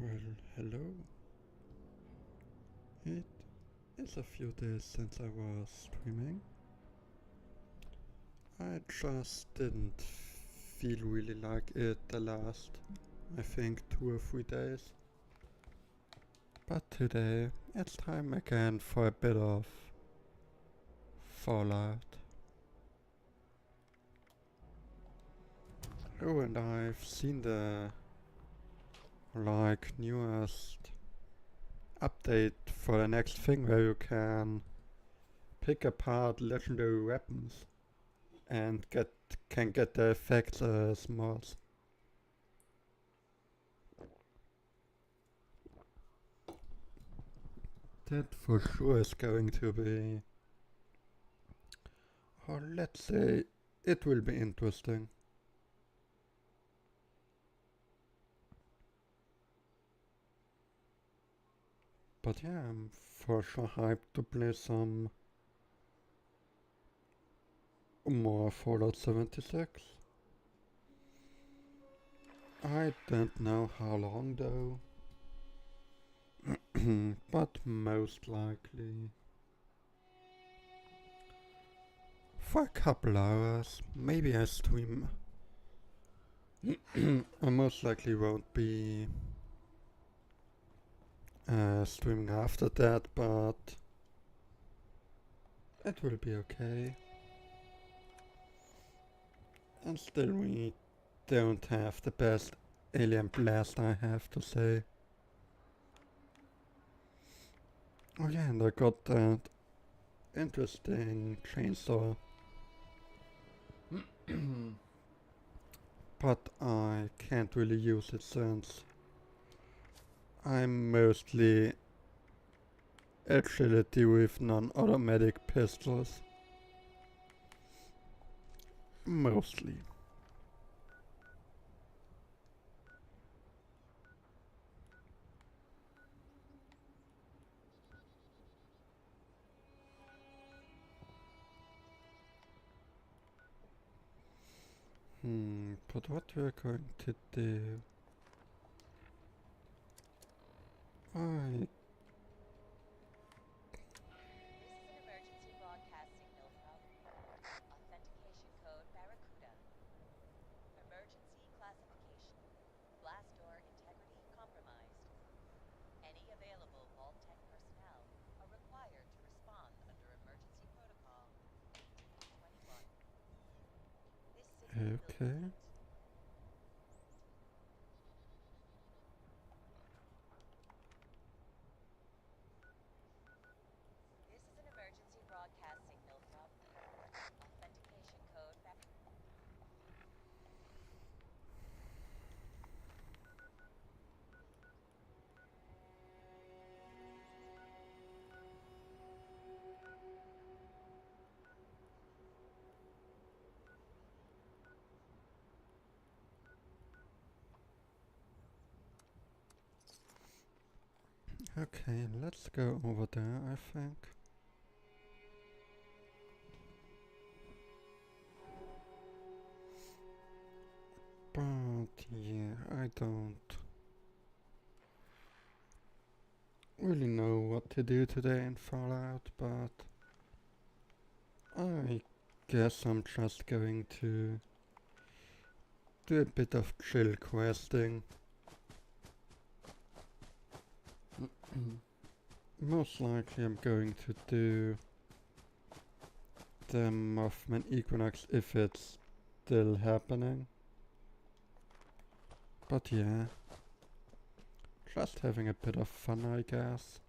Well, hello. It is a few days since I was streaming. I just didn't feel really like it the last, I think, 2 or 3 days. But today, it's time again for a bit of Fallout. Oh, and I've seen the, newest update for the next thing where you can pick apart legendary weapons and can get the effects as mods. That for sure is going to be, or let's say, it will be interesting. But yeah, I'm for sure hyped to play some more Fallout 76. I don't know how long though, but most likely for a couple hours. Maybe I stream. I most likely won't be streaming after that, but it will be okay. And still, we don't have the best alien blast, I have to say. Oh yeah, and I got that interesting chainsaw. But I can't really use it since I'm mostly agility with non-automatic pistols. Mostly. But what we're going to do... I... Okay. Okay, let's go over there, I think. But yeah, I don't really know what to do today in Fallout, but I guess I'm just going to do a bit of chill questing. Most likely I'm going to do the Mothman Equinox if it's still happening. But yeah, just having a bit of fun, I guess.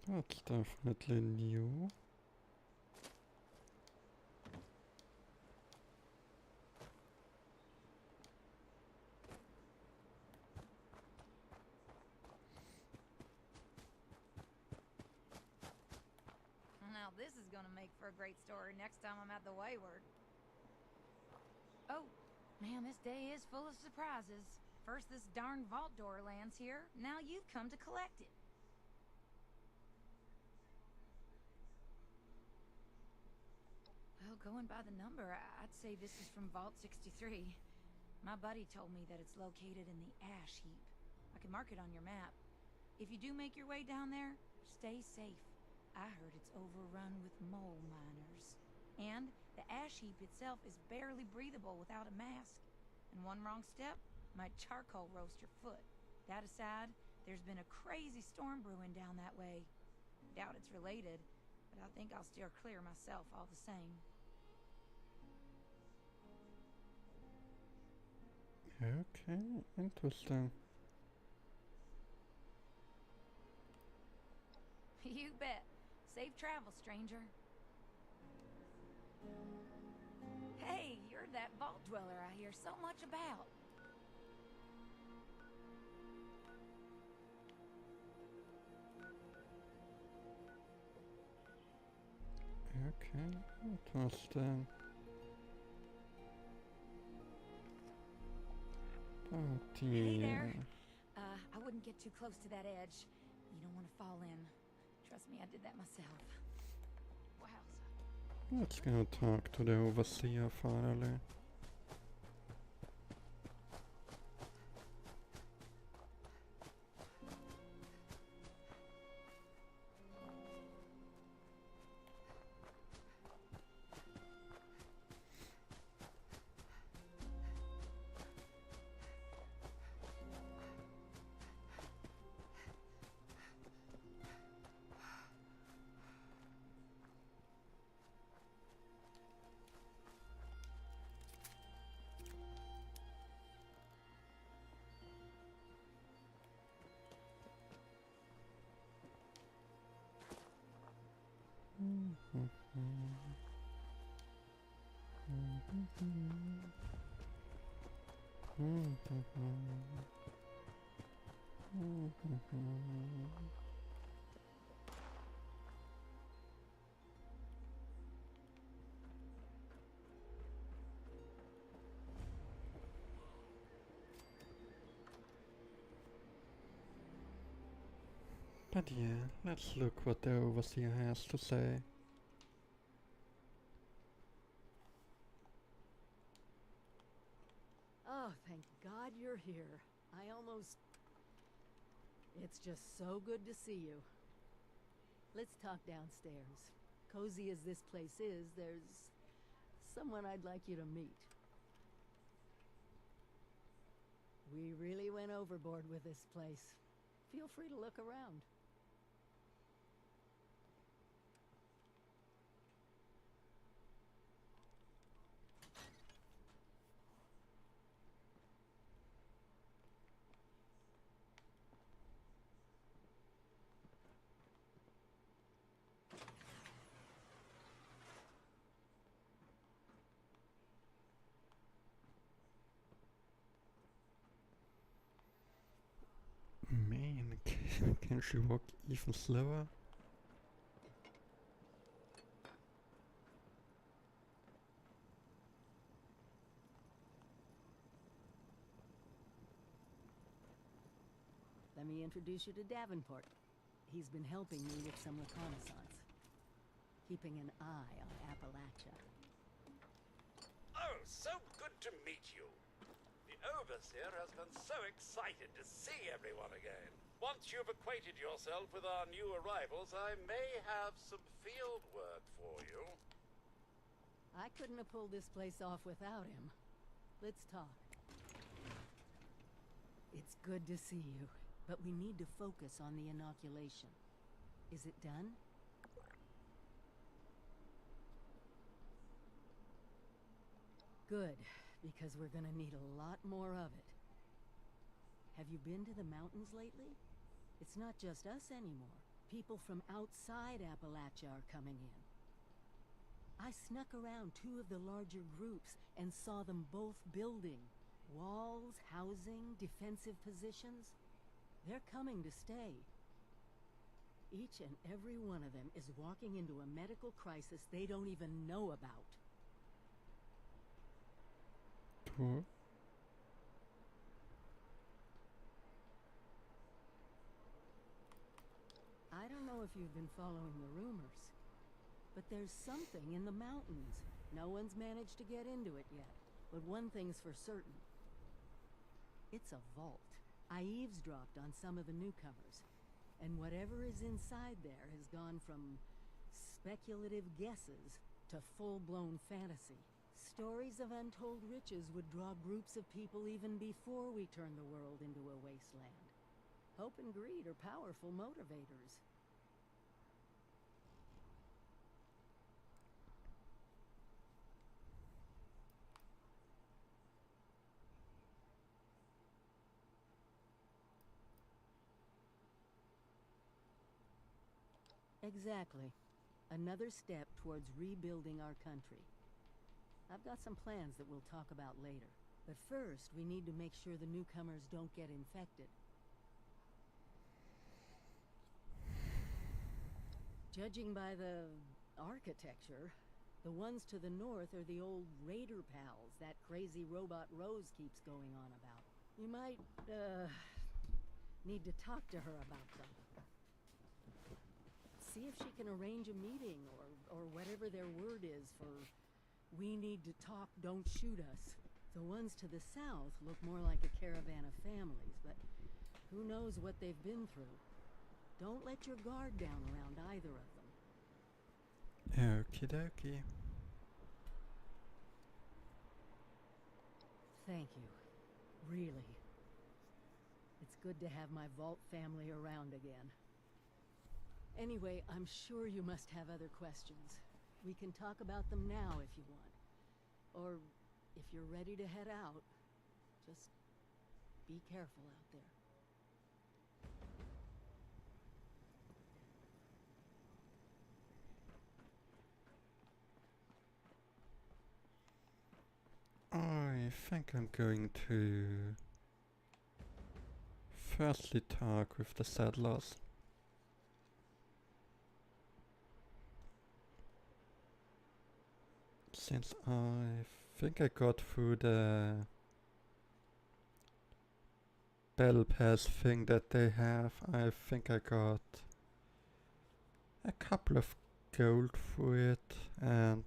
That's definitely new. this is gonna make for a great story next time I'm at the Wayward. Oh, man, this day is full of surprises. First this darn vault door lands here, now you've come to collect it. Well, going by the number, I'd say this is from Vault 63. My buddy told me that it's located in the ash heap. I can mark it on your map. If you do make your way down there, stay safe. I heard it's overrun with mole miners. And the ash heap itself is barely breathable without a mask. And one wrong step might charcoal roast your foot. That aside, there's been a crazy storm brewing down that way. Doubt it's related, but I think I'll steer clear myself all the same. Okay, interesting. You bet. Safe travel, stranger. Hey, you're that vault dweller I hear so much about. Okay, interesting. Oh dear. Hey there. I wouldn't get too close to that edge. You don't want to fall in. Trust me, I did that myself. Wowza. Let's go talk to the overseer finally. But yeah, let's look what the overseer has to say. Oh, thank God you're here. It's just so good to see you. Let's talk downstairs. Cozy as this place is, there's someone I'd like you to meet. We really went overboard with this place. Feel free to look around. Man, can she walk even slower? Let me introduce you to Davenport. He's been helping me with some reconnaissance. Keeping an eye on Appalachia. Oh, so good to meet you. The Overseer has been so excited to see everyone again. Once you've acquainted yourself with our new arrivals, I may have some field work for you. I couldn't have pulled this place off without him. Let's talk. It's good to see you, but we need to focus on the inoculation. Is it done? Good, because we're gonna need a lot more of it. Have you been to the mountains lately? It's not just us anymore. People from outside Appalachia are coming in. I snuck around two of the larger groups and saw them both building. Walls, housing, defensive positions. They're coming to stay. Each and every one of them is walking into a medical crisis they don't even know about. Cool. I don't know if you've been following the rumors, but there's something in the mountains. No one's managed to get into it yet, but one thing's for certain. It's a vault. I eavesdropped on some of the newcomers, and whatever is inside there has gone from speculative guesses to full-blown fantasy. Stories of untold riches would draw groups of people even before we turn the world into a wasteland. Hope and greed are powerful motivators. Exactly. Another step towards rebuilding our country. I've got some plans that we'll talk about later. But first, we need to make sure the newcomers don't get infected. Judging by the architecture, the ones to the north are the old raider pals that crazy robot Rose keeps going on about. You might, need to talk to her about them. See if she can arrange a meeting or whatever their word is for "we need to talk, don't shoot us." The ones to the south look more like a caravan of families, but who knows what they've been through. Don't let your guard down around either of them. Okie dokie. Thank you. Really. It's good to have my vault family around again. Anyway, I'm sure you must have other questions. We can talk about them now if you want. Or if you're ready to head out, just be careful out there. I think I'm going to firstly talk with the settlers. Since I think I got through the battle pass thing that they have, I think I got a couple of gold for it, and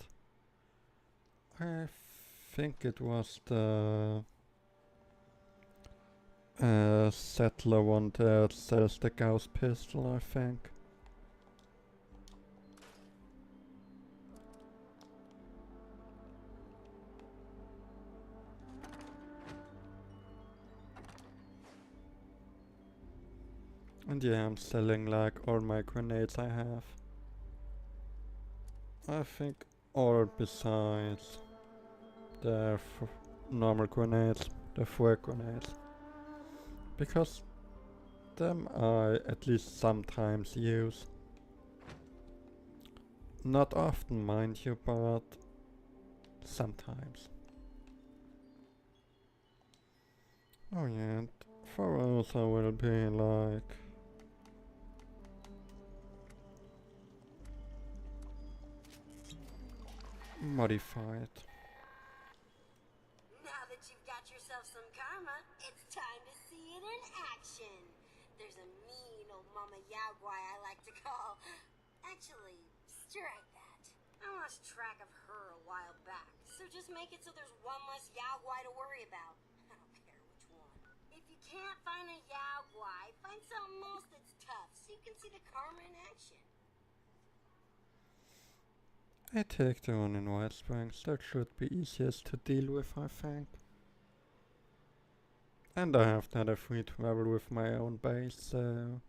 I think it was the settler one that sells the Gauss pistol, I think. And yeah, I'm selling like all my grenades I have. I think all besides the normal grenades, the frag grenades. Because them I at least sometimes use. Not often, mind you, but sometimes. Oh yeah, and for us I will be like modified. Now that you've got yourself some karma, it's time to see it in action. There's a mean old mama yaguai I like to call. Actually, strike that. I lost track of her a while back, so just make it so there's one less yaguai to worry about. I don't care which one. If you can't find a yaguai, find something else that's tough so you can see the karma in action. I take the one in White Springs, that should be easiest to deal with, I think. And I have that free travel with my own base, so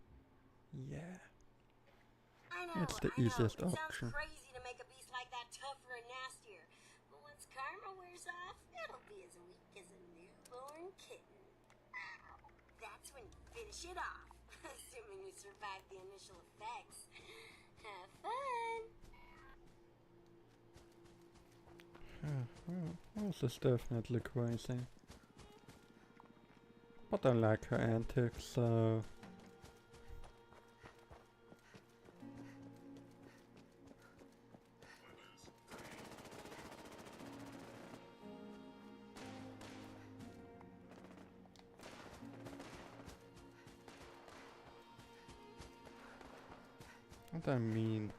yeah. I know, It's the I know. easiest It option. sounds crazy to make a beast like that tougher and nastier, but once karma wears off, it'll be as weak as a newborn kitten. That's when you finish it off, assuming you survive the initial effects. Have fun! This is definitely crazy. But I like her antics, so What I mean,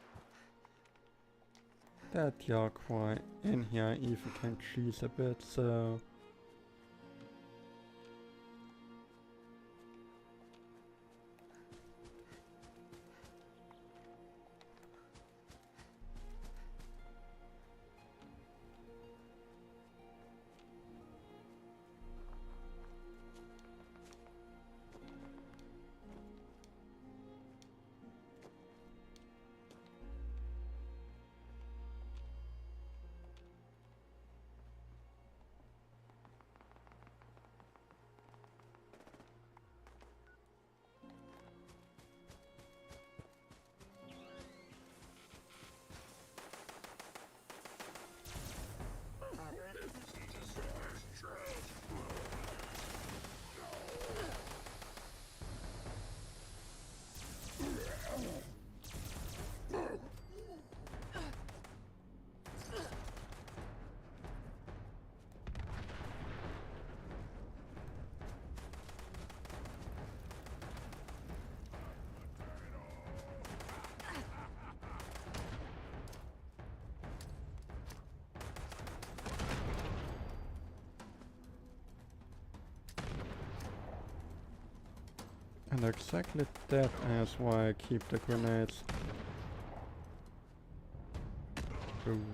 that Yakwai in here even can cheese a bit, so... And exactly that is why I keep the grenades. Boom.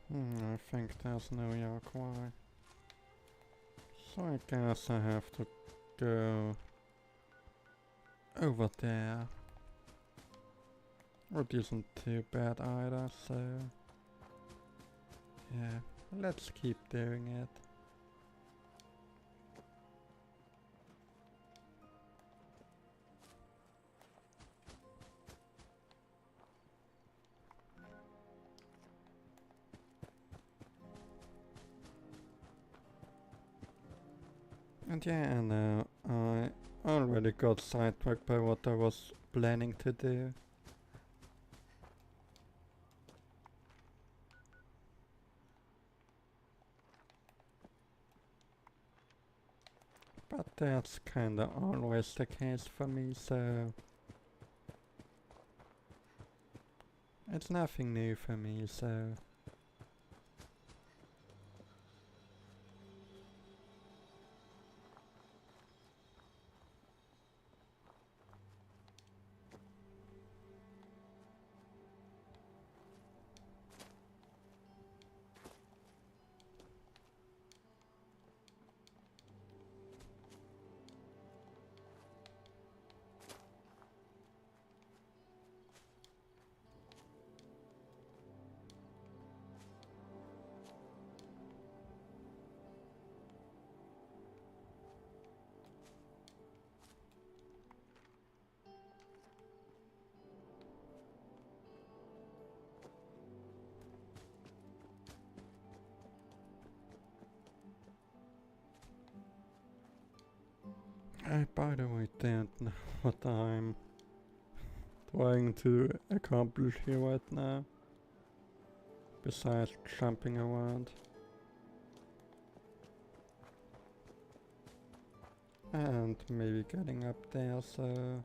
I think there's no Yakwai. So I guess I have to go over there. Which isn't too bad either, so... yeah, let's keep doing it. And yeah, and I already got sidetracked by what I was planning to do. But that's kinda always the case for me, so... it's nothing new for me, so... I, by the way, don't know what I'm trying to accomplish here right now. Besides jumping around. And maybe getting up there, so...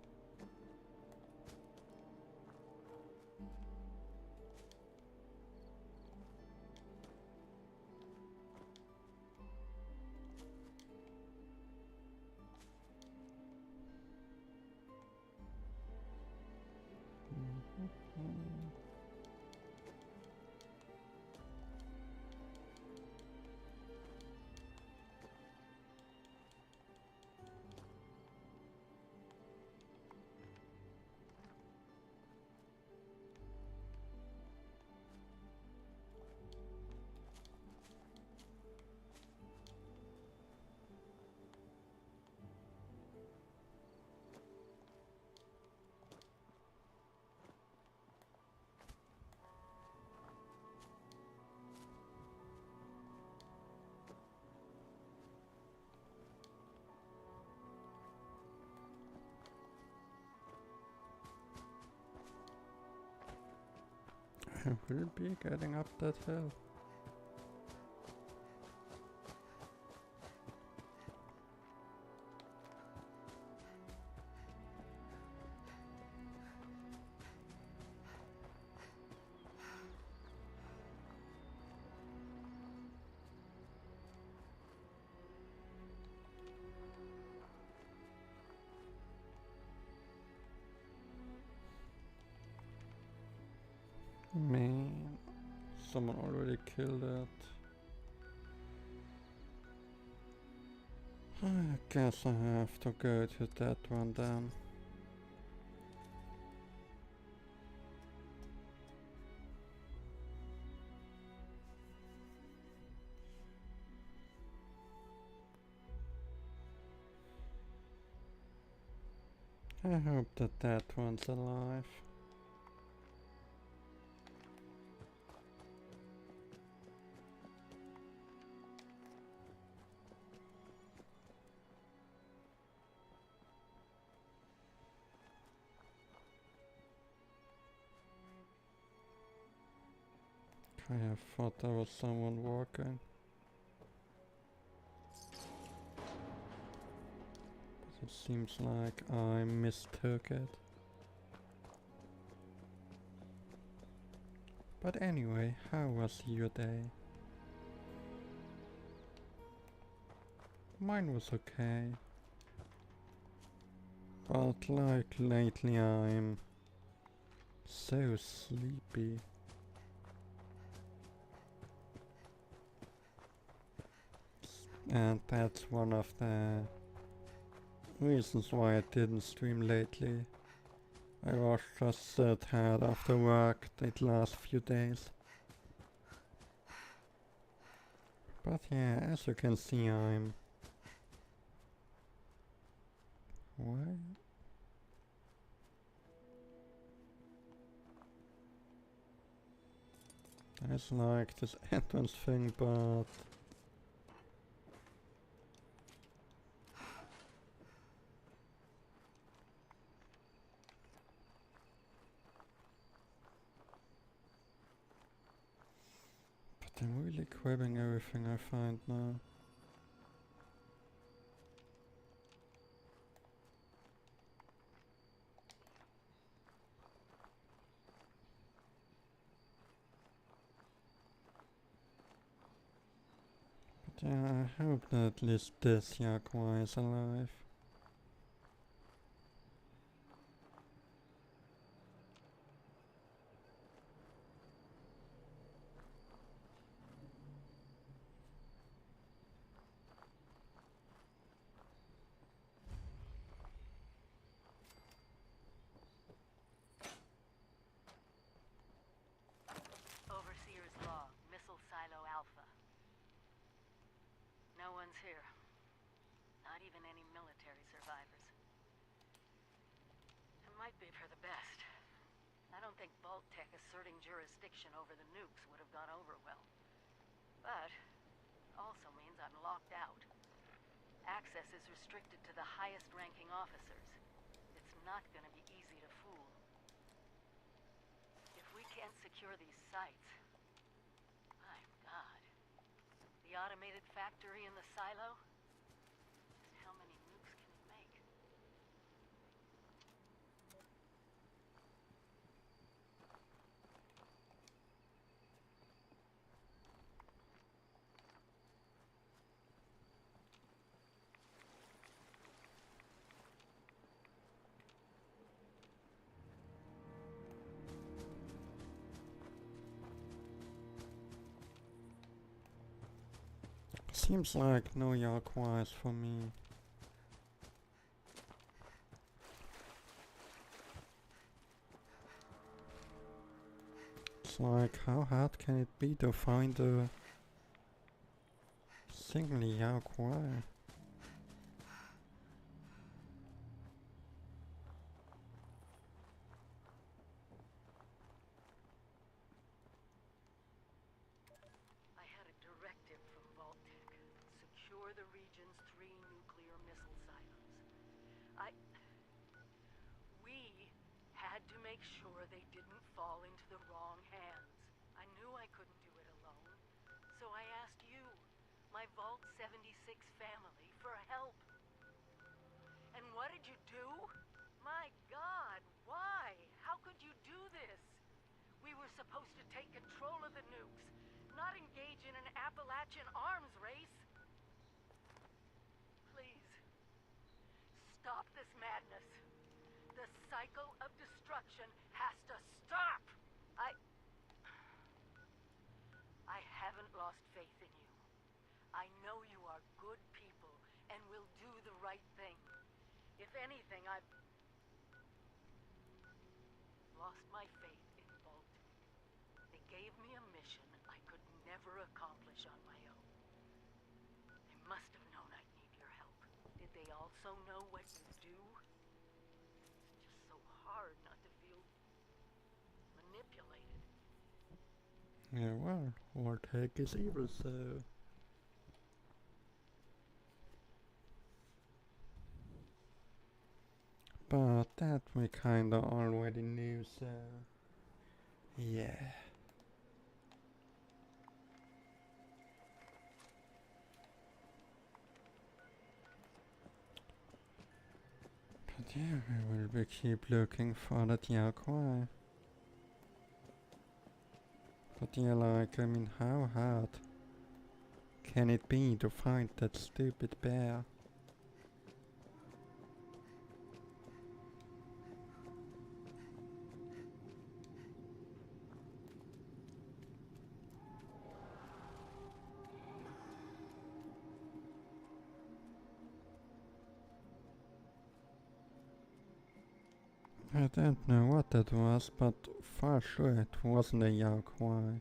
will be getting up that hill. Man, someone already killed it. I guess I have to go to that one then. I hope that that one's alive. I thought there was someone walking. But it seems like I mistook it. But anyway, how was your day? Mine was okay. But like lately I'm so sleepy. And that's one of the reasons why I didn't stream lately. I was just so tired after work the last few days. But yeah, as you can see I'm... What? I just like this entrance thing, but... I'm really grabbing everything I find now. But yeah, I hope that at least this Yakuza is alive. Overseer's log, missile silo Alpha. No one's here. Not even any military survivors. It might be for the best. I don't think Vault-Tec asserting jurisdiction over the nukes would have gone over well. But it also means I'm locked out. Access is restricted to the highest-ranking officers. It's not going to be easy to fool. If we can't secure these sites... My God. The automated factory in the silo? Just how many nukes can it make? Seems like no Yakuza for me. It's like, how hard can it be to find a single Yakuza? I had a directive from Vault-Tec. Secure the region's 3 nuclear missile silos. We had to make sure they didn't fall into the wrong hands. my Vault 76 family for help. And what did you do? My God, why? How could you do this? We were supposed to take control of the nukes, not engage in an Appalachian arms race. Please, stop this madness. The cycle of destruction has to stop! I haven't lost faith in you. I know you are good people and will do the right thing. If anything, I've lost my faith in Vault. They gave me a mission I could never accomplish on my own. They must have known I'd need your help. Did they also know what you do? It's just so hard not to feel manipulated. Yeah, well, all take is evil, so... But that we kinda already knew, so... Yeah. But yeah, we will be keep looking for that Yaquai. But yeah, like, I mean, how hard can it be to find that stupid bear? I don't know what that was, but for sure it wasn't a Yaquai.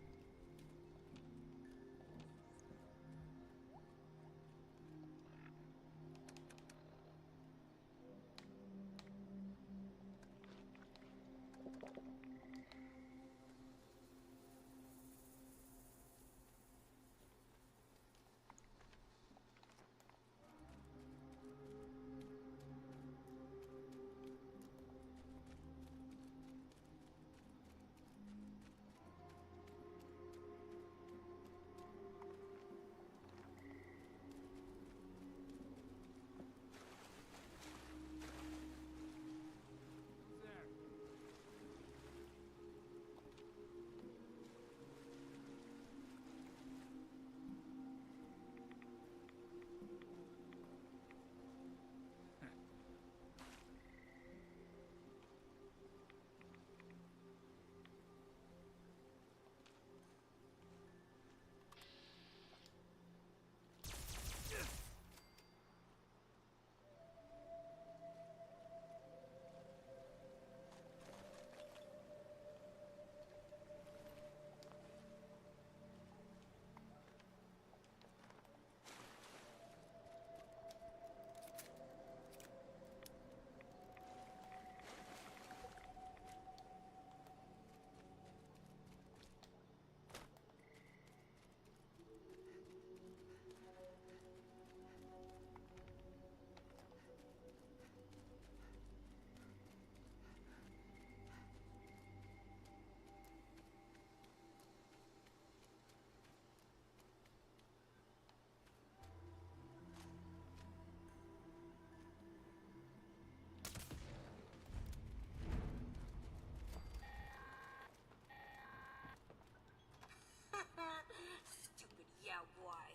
Stupid Yaguai.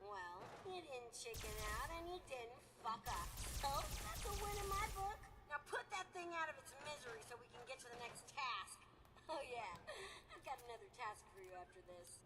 Well, you didn't chicken out and you didn't fuck up. So, that's a win in my book. Now put that thing out of its misery so we can get to the next task. Oh yeah, I've got another task for you after this.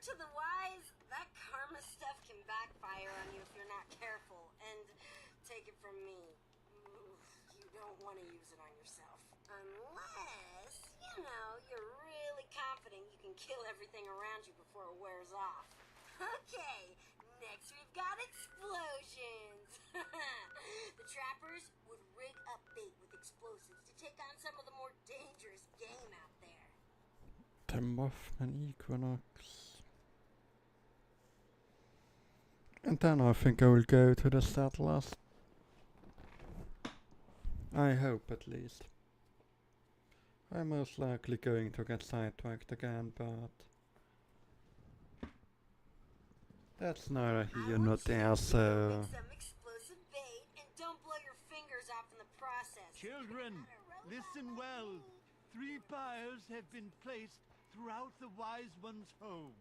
To the wise, that karma stuff can backfire on you if you're not careful. And take it from me, you don't want to use it on yourself. Unless, you know, you're really confident you can kill everything around you before it wears off. Okay, Next, we've got explosions. The trappers would rig up bait with explosives to take on some of the more dangerous game out there. The Mothman Equinox. And then I think I will go to the settlers. I hope, at least. I'm most likely going to get sidetracked again, but that's neither here nor there, so... Some explosive bait and don't blow your fingers off in the process. Children, listen well. 3 pyres have been placed throughout the Wise One's home.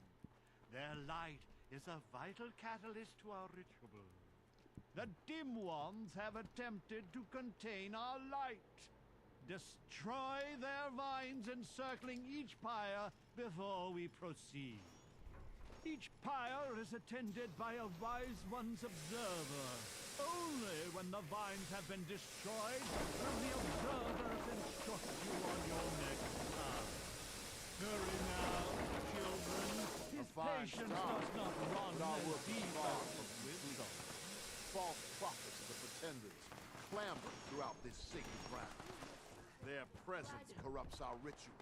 Their light is a vital catalyst to our ritual. The dim ones have attempted to contain our light. Destroy their vines encircling each pyre before we proceed. Each pyre is attended by a Wise One's observer. Only when the vines have been destroyed will the observers instruct you on your next path. Hurry now, children. His patience does not run as deep as his wisdom. False prophets and the pretenders clamber throughout this sacred ground. Their presence corrupts our ritual.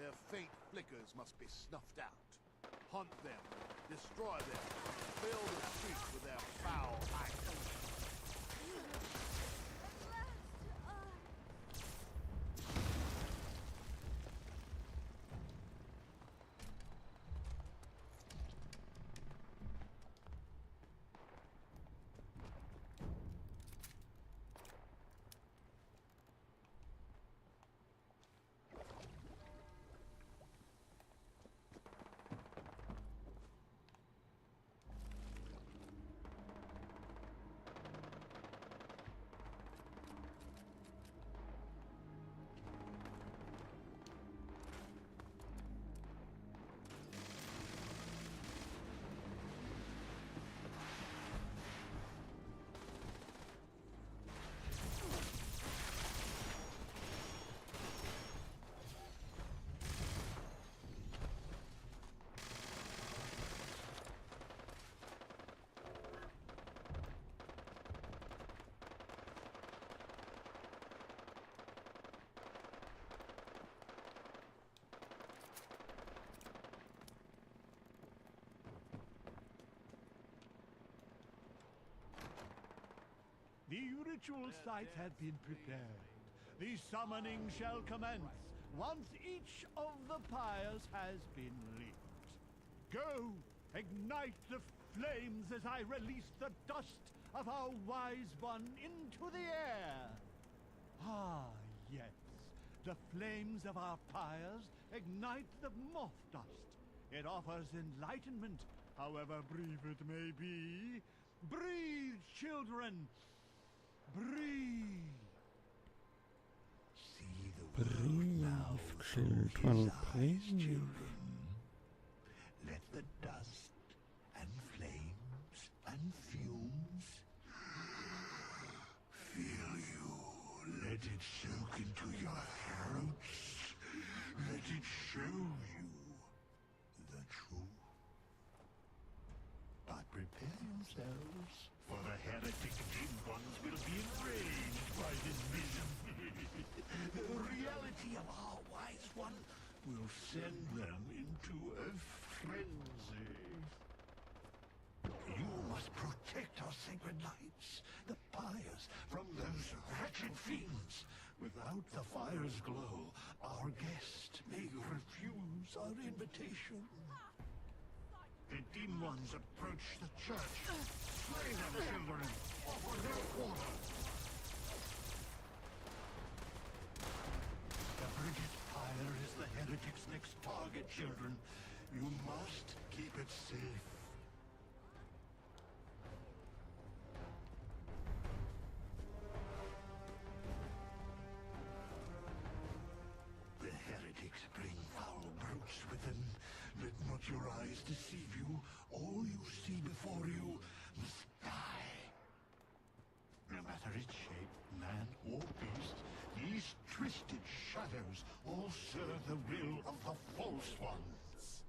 Their faint flickers must be snuffed out. Hunt them, destroy them, fill the streets with their foul idols. The ritual sites have been prepared. The summoning shall commence once each of the pyres has been lit. Go, ignite the flames as I release the dust of our Wise One into the air. Ah, yes. The flames of our pyres ignite the moth dust. It offers enlightenment, however brief it may be. Breathe, children! Breathe! See the world now through his eyes, children. Let the dust and flames and fumes fill you. Let it soak into your throats. Let it show you the truth. But prepare yourselves, for the heretic dim ones will be enraged by this vision. The reality of our Wise One will send them into a frenzy. You must protect our sacred lights, the pyres, from those wretched fiends. Without the fire's glow, our guest may refuse our invitation. The dim ones approach the church. Slay them, children. Offer their quarter. The British pyre is the heretic's next target, children. You must keep it safe. The heretics bring foul brutes with them. Let not your eyes deceive you. All you see before you must die. No matter its shape, man or beast, these twisted shadows all serve the will of the false ones.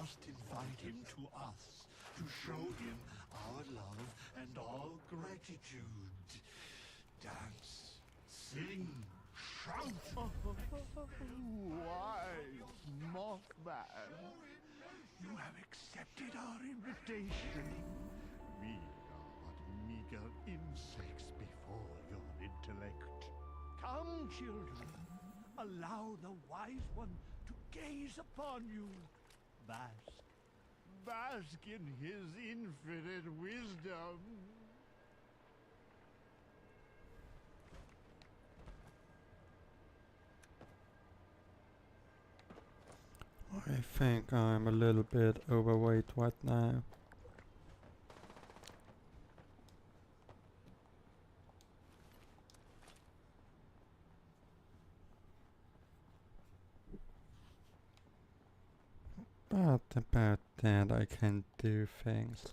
just invite him to us to show him our love and all gratitude. Dance, sing, shout. Wise Mothman. You have accepted our invitation. We are but meager insects before your intellect. Come, children. Allow the wise one to gaze upon you. Bask. Bask in his infinite wisdom. I think I'm a little bit overweight right now. But about that I can do things.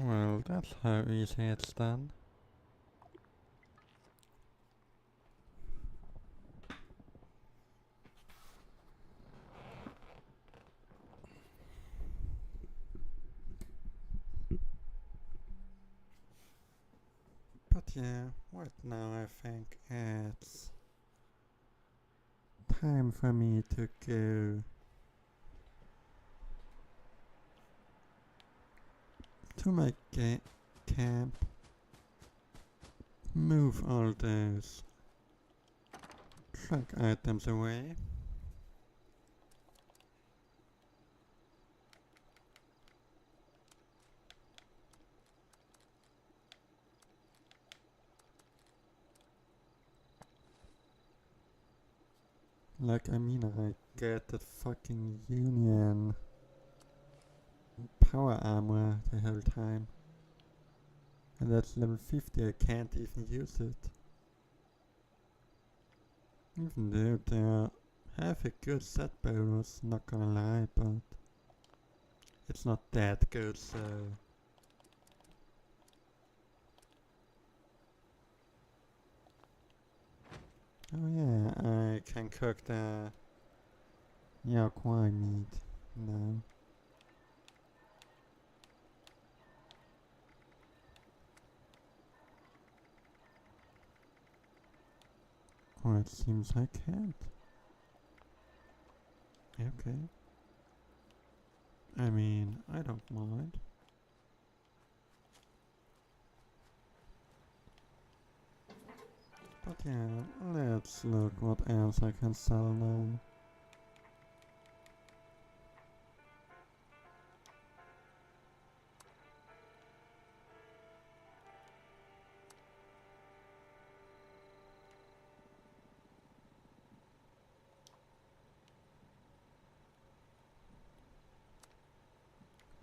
Well, that's how easy it's done. But yeah, right now I think it's time for me to go to my camp, move all those junk items away. Like, I mean, I get the fucking Union power armor the whole time. And that's level 50, I can't even use it. Even though they have a good set bonus, not gonna lie, but it's not that good, so... Oh yeah, I can cook the Yaoguai meat now. Or it seems I can't. Okay. I mean, I don't mind. But yeah, let's look what else I can sell now.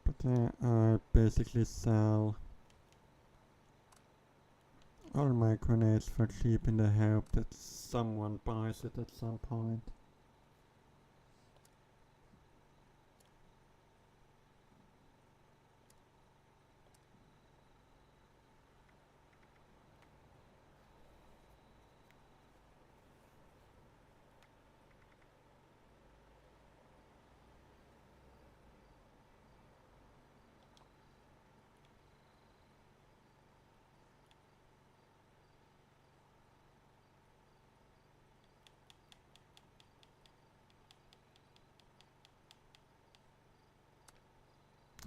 But yeah, I basically sell all my grenades for cheap in the hope that someone buys it at some point.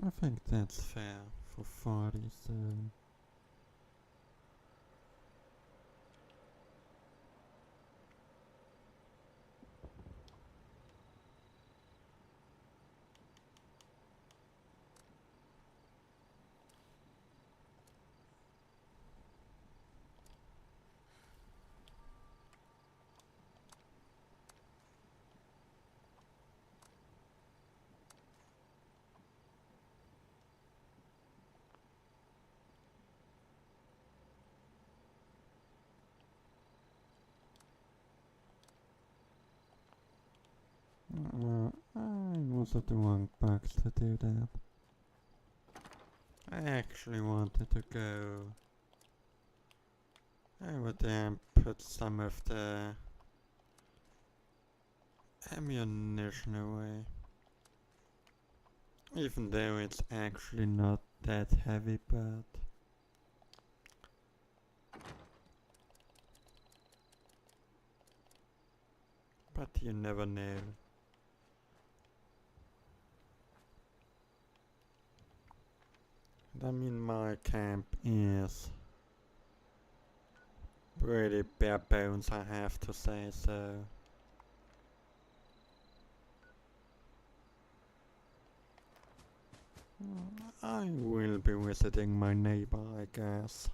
I think that's fair for 40, so... I was at the wrong box to do that. I actually wanted to go over there and put some of the ammunition away. Even though it's actually not that heavy, but you never know. And I mean, my camp is pretty bare bones, I have to say, so I will be visiting my neighbor, I guess.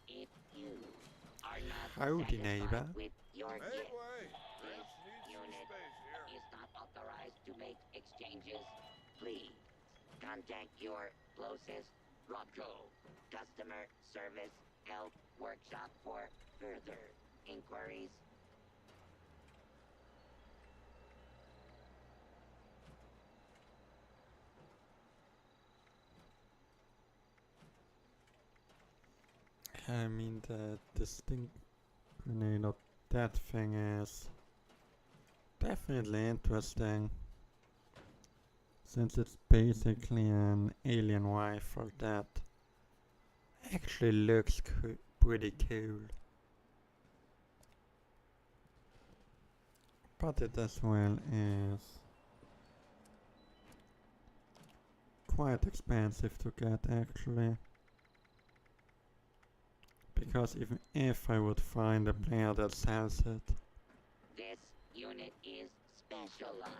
If you are not Howdy, satisfied neighbor. with your Hey, gift, boy. this Let's need some unit space here. is not authorized to make exchanges. Please contact your closest Rocco customer service help workshop for further inquiries. I mean, the distinct grenade of that thing is definitely interesting, since it's basically an alien rifle that actually looks pretty cool. But it as well is quite expensive to get, actually. Because even if I would find a player that sells it, This unit is specialized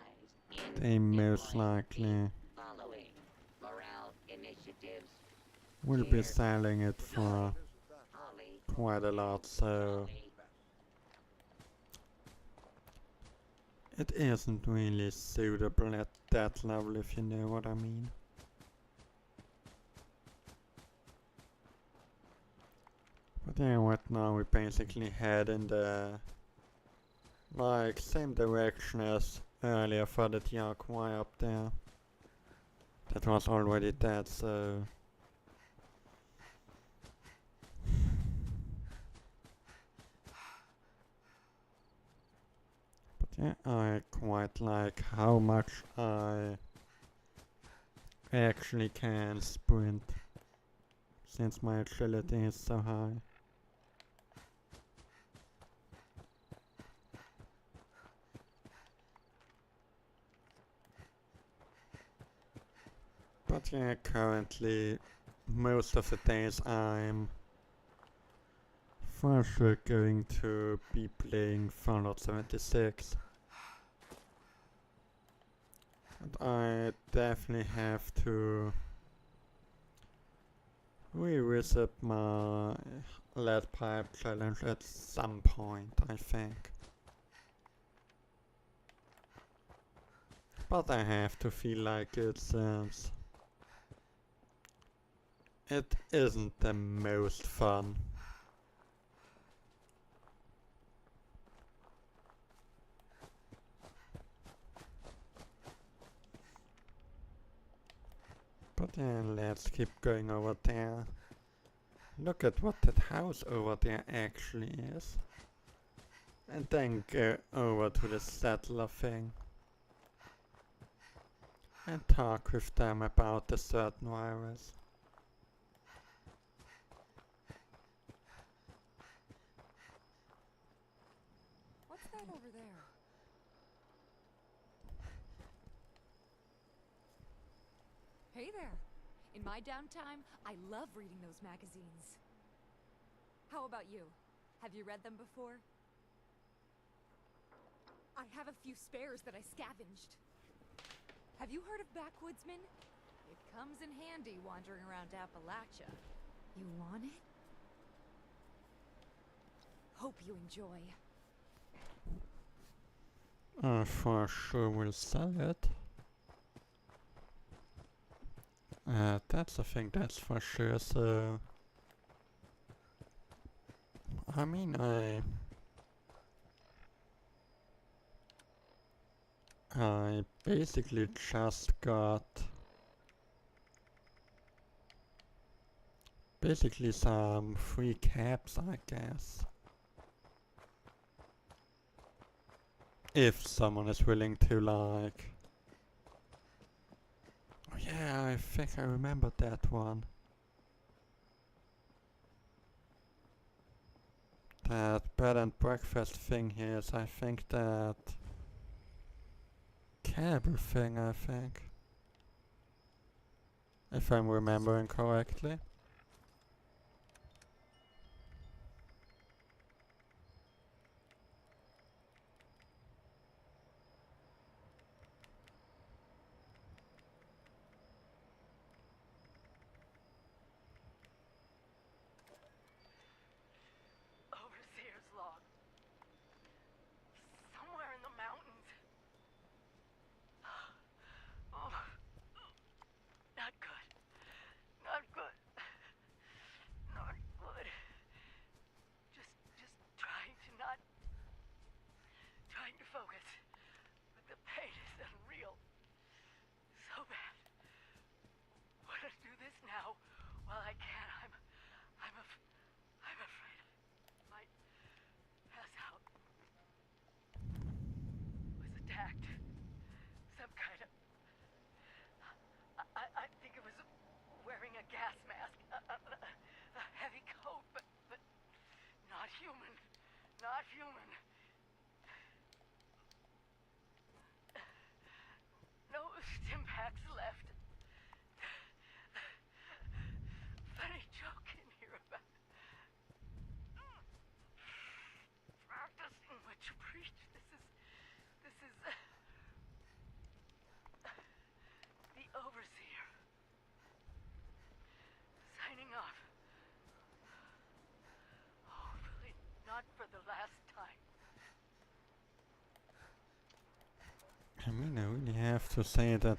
in they most employing likely the following morale initiatives. will be selling it for Holly, quite a lot, so Holly, it isn't really suitable at that level, if you know what I mean. But yeah, right now we basically head in the same direction as earlier for the Tiakwai up there. That was already dead, so but yeah, I quite like how much I actually can sprint, since my agility is so high. But yeah, currently most of the days I'm for sure going to be playing Fallout 76. And I definitely have to revisit my lead pipe challenge at some point, I think. But I have to feel like it, since it isn't the most fun. But yeah, let's keep going over there. Look at what that house over there actually is. And then go over to the settler thing. And talk with them about the certain virus. What's that over there? Hey there! In my downtime, I love reading those magazines. How about you? Have you read them before? I have a few spares that I scavenged. Have you heard of Backwoodsman? It comes in handy wandering around Appalachia. You want it? Hope you enjoy. For sure we'll sell it. That's a thing, that's for sure. So I mean, I basically just got some free cabs, I guess. If someone is willing to, like... Oh yeah, I think I remember that one. That bed and breakfast thing here is, I think, that cable thing, I think. If I'm remembering correctly. Overseer's log. Somewhere in the mountains. Oh, not good. Not good. Not good. Just trying to not... Trying to focus. But the pain is unreal. So bad. Wanna do this now while I can. I'm afraid I might pass out. Was attacked. Some kind of... I think it was wearing a gas mask. A heavy coat, but not human. Not human. No stimpaks left. Funny joke in here about practicing what you preach. This is the overseer signing off. Hopefully not for the last time. I mean, I really have to say that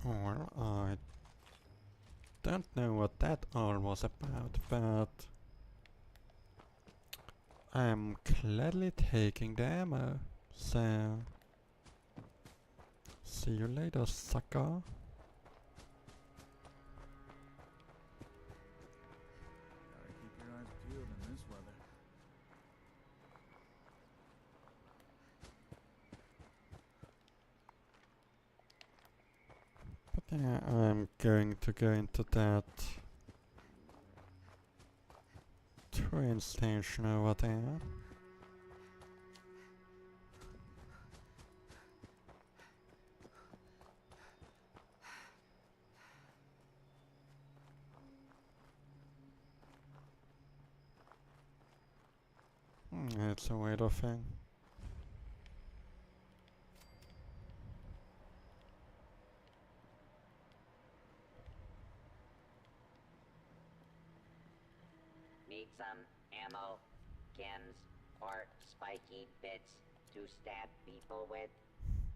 well, I don't know what that all was about, but I'm gladly taking the ammo, so see you later, sucker. Gotta keep your eyes peeled in this weather. But yeah, I'm going to go into that train station over there. It's a weirdo thing. Need some ammo, chems, or spiky bits to stab people with?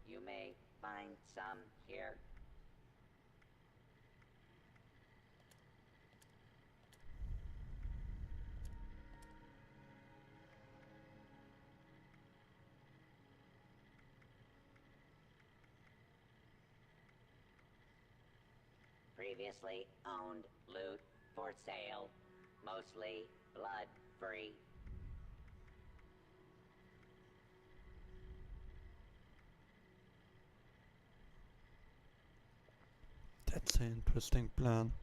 You may find some here. Previously owned loot for sale. Mostly blood-free. That's an interesting plan.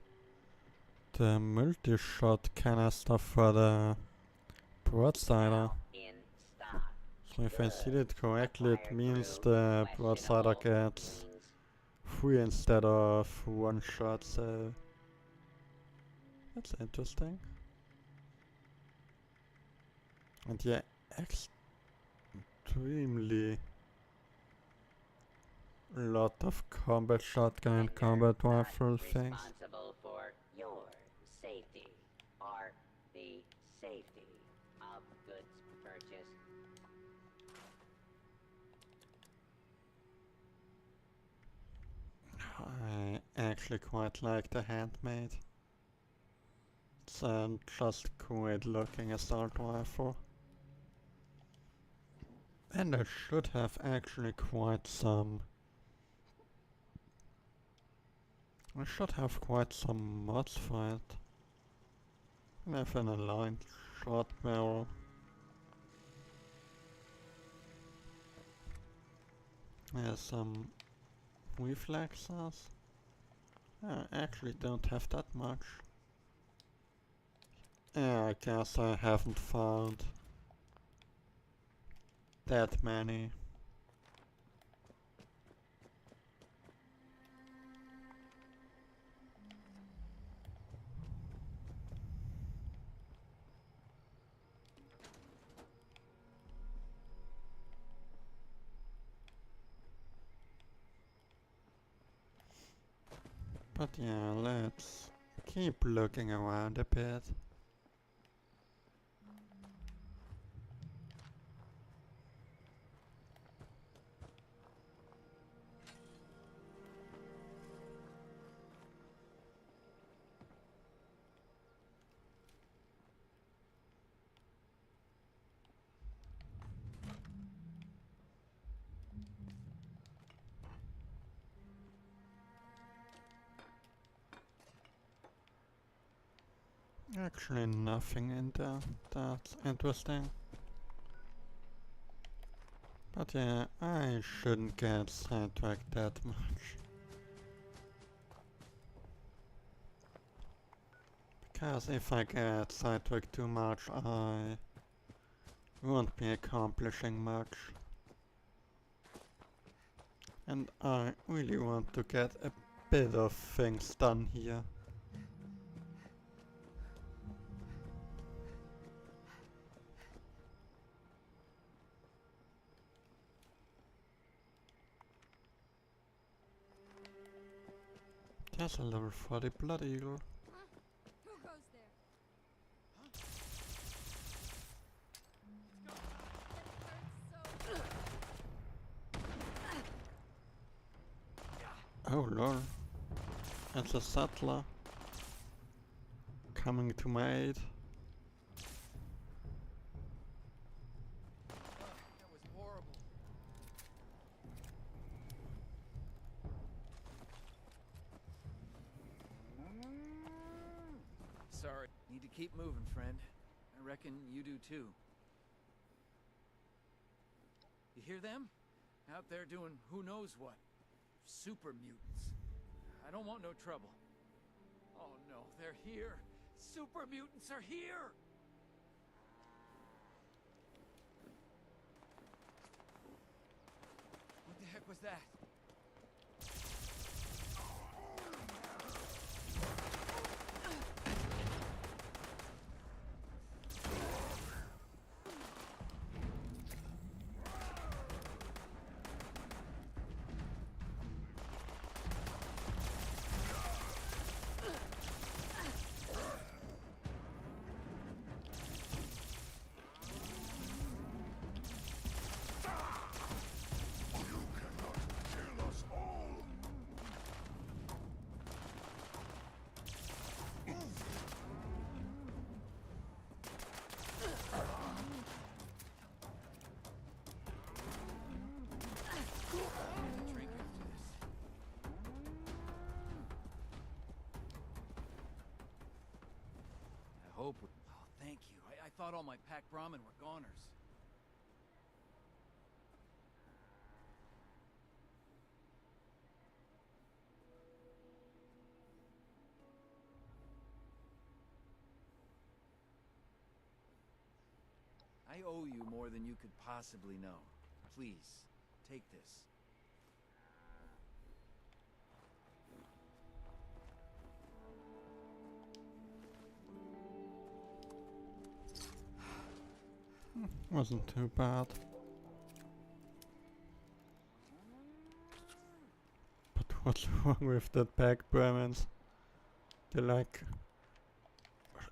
The multi-shot canister for the broadsider In stock. So if I see it correctly, it means the broadsider gets 3 instead of 1 shot, so that's interesting. And yeah, extremely lot of combat shotgun and combat rifle things. Responsible for your safety or the safety of goods purchased. I actually quite like the handmade. It's just great looking assault rifle. And I should have actually quite some... I should have quite some mods for it. I have an aligned short barrel. There's some reflexes. I actually don't have that much. Yeah, I guess I haven't found that many. But yeah, let's keep looking around a bit. Actually nothing in there that's interesting. But yeah, I shouldn't get sidetracked that much. Because if I get sidetracked too much, I won't be accomplishing much. And I really want to get a bit of things done here. There's a level 40 Blood Eagle. Who goes there? Oh lol. It's a settler coming to my aid. That was horrible. Sorry. Need to keep moving, friend. I reckon you do too. You hear them? Out there doing who knows what. Super mutants. I don't want no trouble. Oh no, they're here. Super mutants are here! What the heck was that? Hope. Oh, thank you. I thought all my pack Brahmin were goners. I owe you more than you could possibly know. Please, take this. Wasn't too bad. But what's wrong with that pack, Brahmins? They like,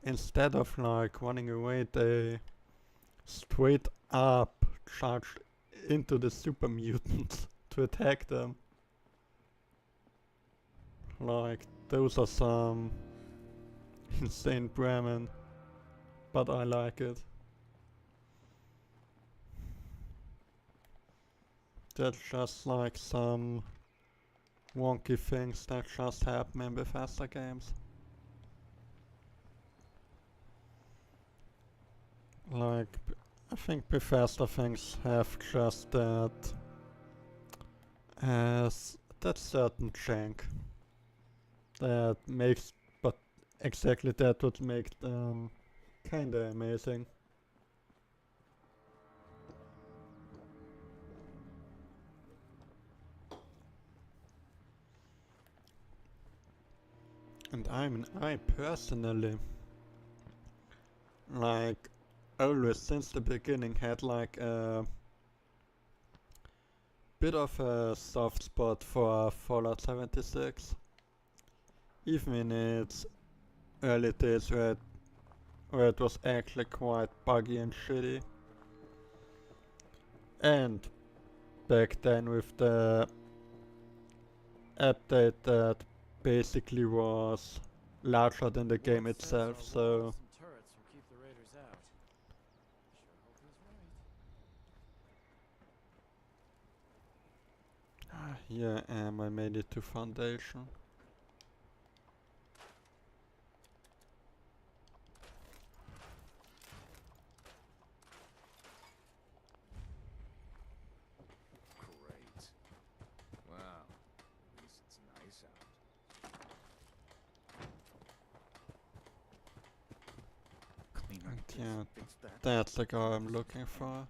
instead of like running away, they straight up charged into the super mutants to attack them. Like, those are some insane Brahmin, but I like it. That's just like some wonky things that just happen in Bethesda games. Like, I think Bethesda things have just that as that certain jank that makes, but exactly that would make them kinda amazing. And I personally, like, always since the beginning had like a bit of a soft spot for Fallout 76. Even in its early days where it was actually quite buggy and shitty. And back then with the update that basically was larger than the game itself, so Turrets will keep the raiders out. Sure hope he's right. yeah, I made it to Foundation. Great. Wow. At least it's nice out. Clean up And this, yeah, fix that. that's the guy I'm looking for.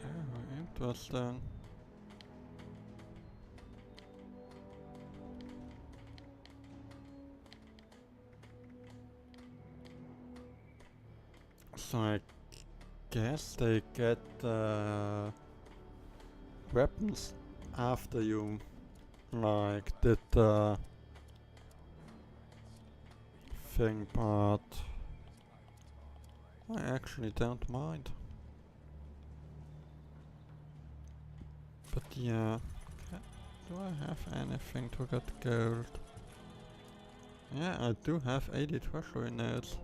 Oh, interesting. So I guess they get weapons after you like did the thing, but I actually don't mind. But yeah, do I have anything to get gold? Yeah, I do have 80 treasury notes.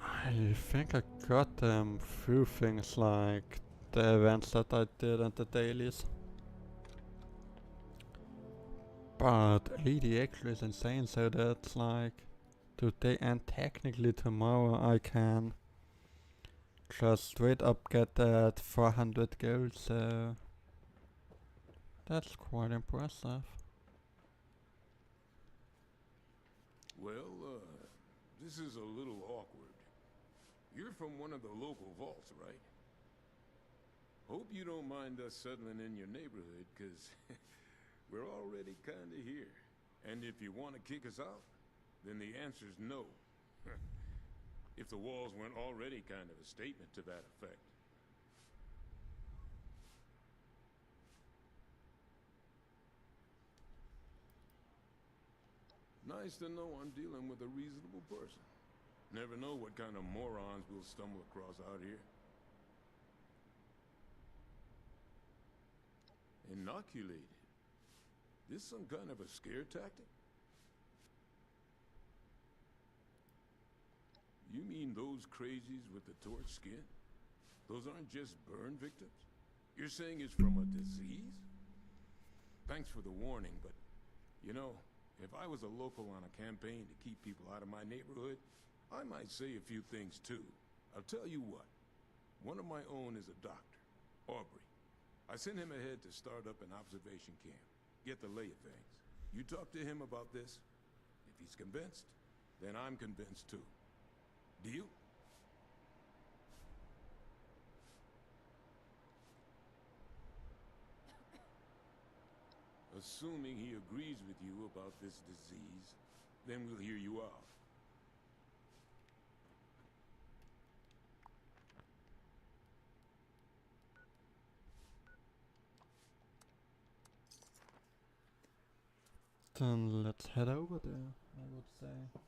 I think I got them through things like the events that I did and the dailies. But 80 actually is insane, so that's like today and technically tomorrow I can just straight up get that 400 gold, so that's quite impressive. Well, this is a little awkward. You're from one of the local vaults, right? Hope you don't mind us settling in your neighborhood, 'cause we're already kinda here. And if you want to kick us out, then the answer's no. If the walls weren't already kind of a statement to that effect. Nice to know I'm dealing with a reasonable person. Never know what kind of morons we'll stumble across out here. Inoculated? This some kind of a scare tactic? You mean those crazies with the torch skin? Those aren't just burn victims? You're saying it's from a disease? Thanks for the warning, but, you know, if I was a local on a campaign to keep people out of my neighborhood, I might say a few things too. I'll tell you what. One of my own is a doctor, Aubrey. I sent him ahead to start up an observation camp, get the lay of things. You talk to him about this. If he's convinced, then I'm convinced too. Deal? Assuming he agrees with you about this disease, then we'll hear you out. Then let's head over there, I would say.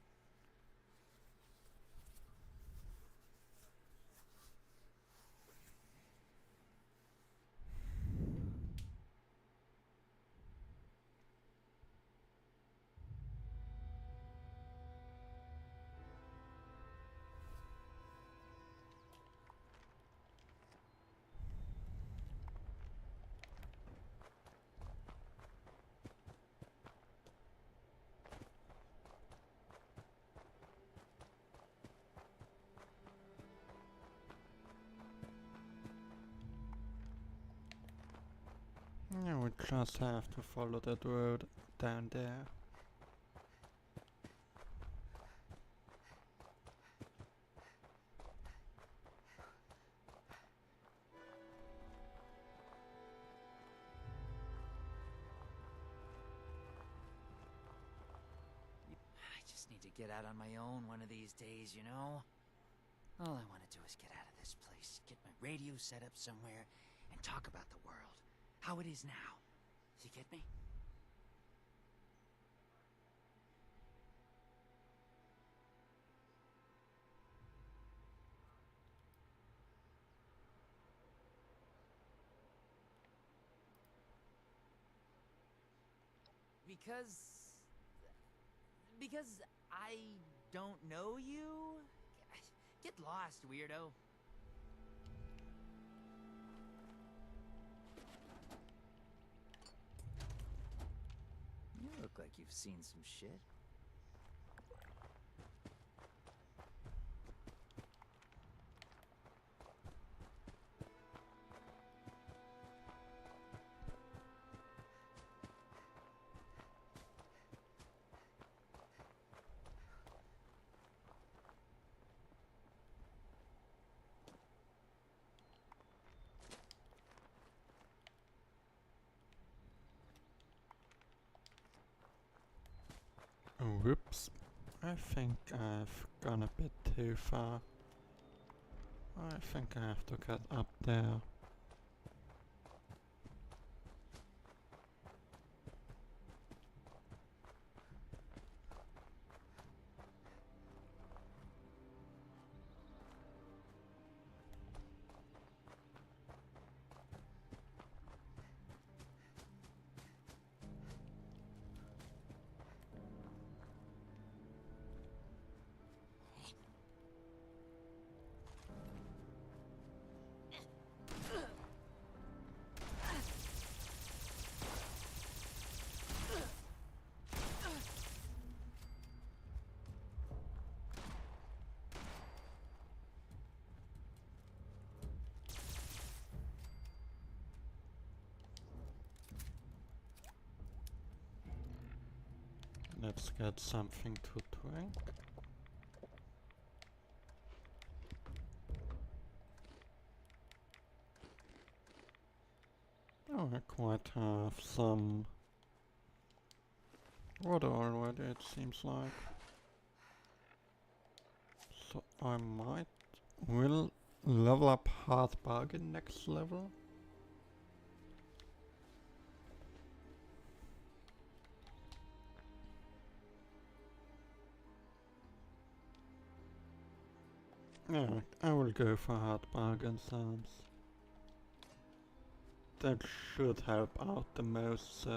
Yeah, we just have to follow that road down there. I just need to get out on my own one of these days, you know? All I want to do is get out of this place, get my radio set up somewhere, and talk about the world. How it is now. You get me? Because I don't know you? Get lost, weirdo. You look like you've seen some shit. Whoops. I think I've gone a bit too far. I think I have to get up there. Let's get something to drink. Oh, I quite have some water already, it seems like. So I will level up Hard Bargain next level. Yeah, I will go for Hard Bargain sounds. That should help out the most,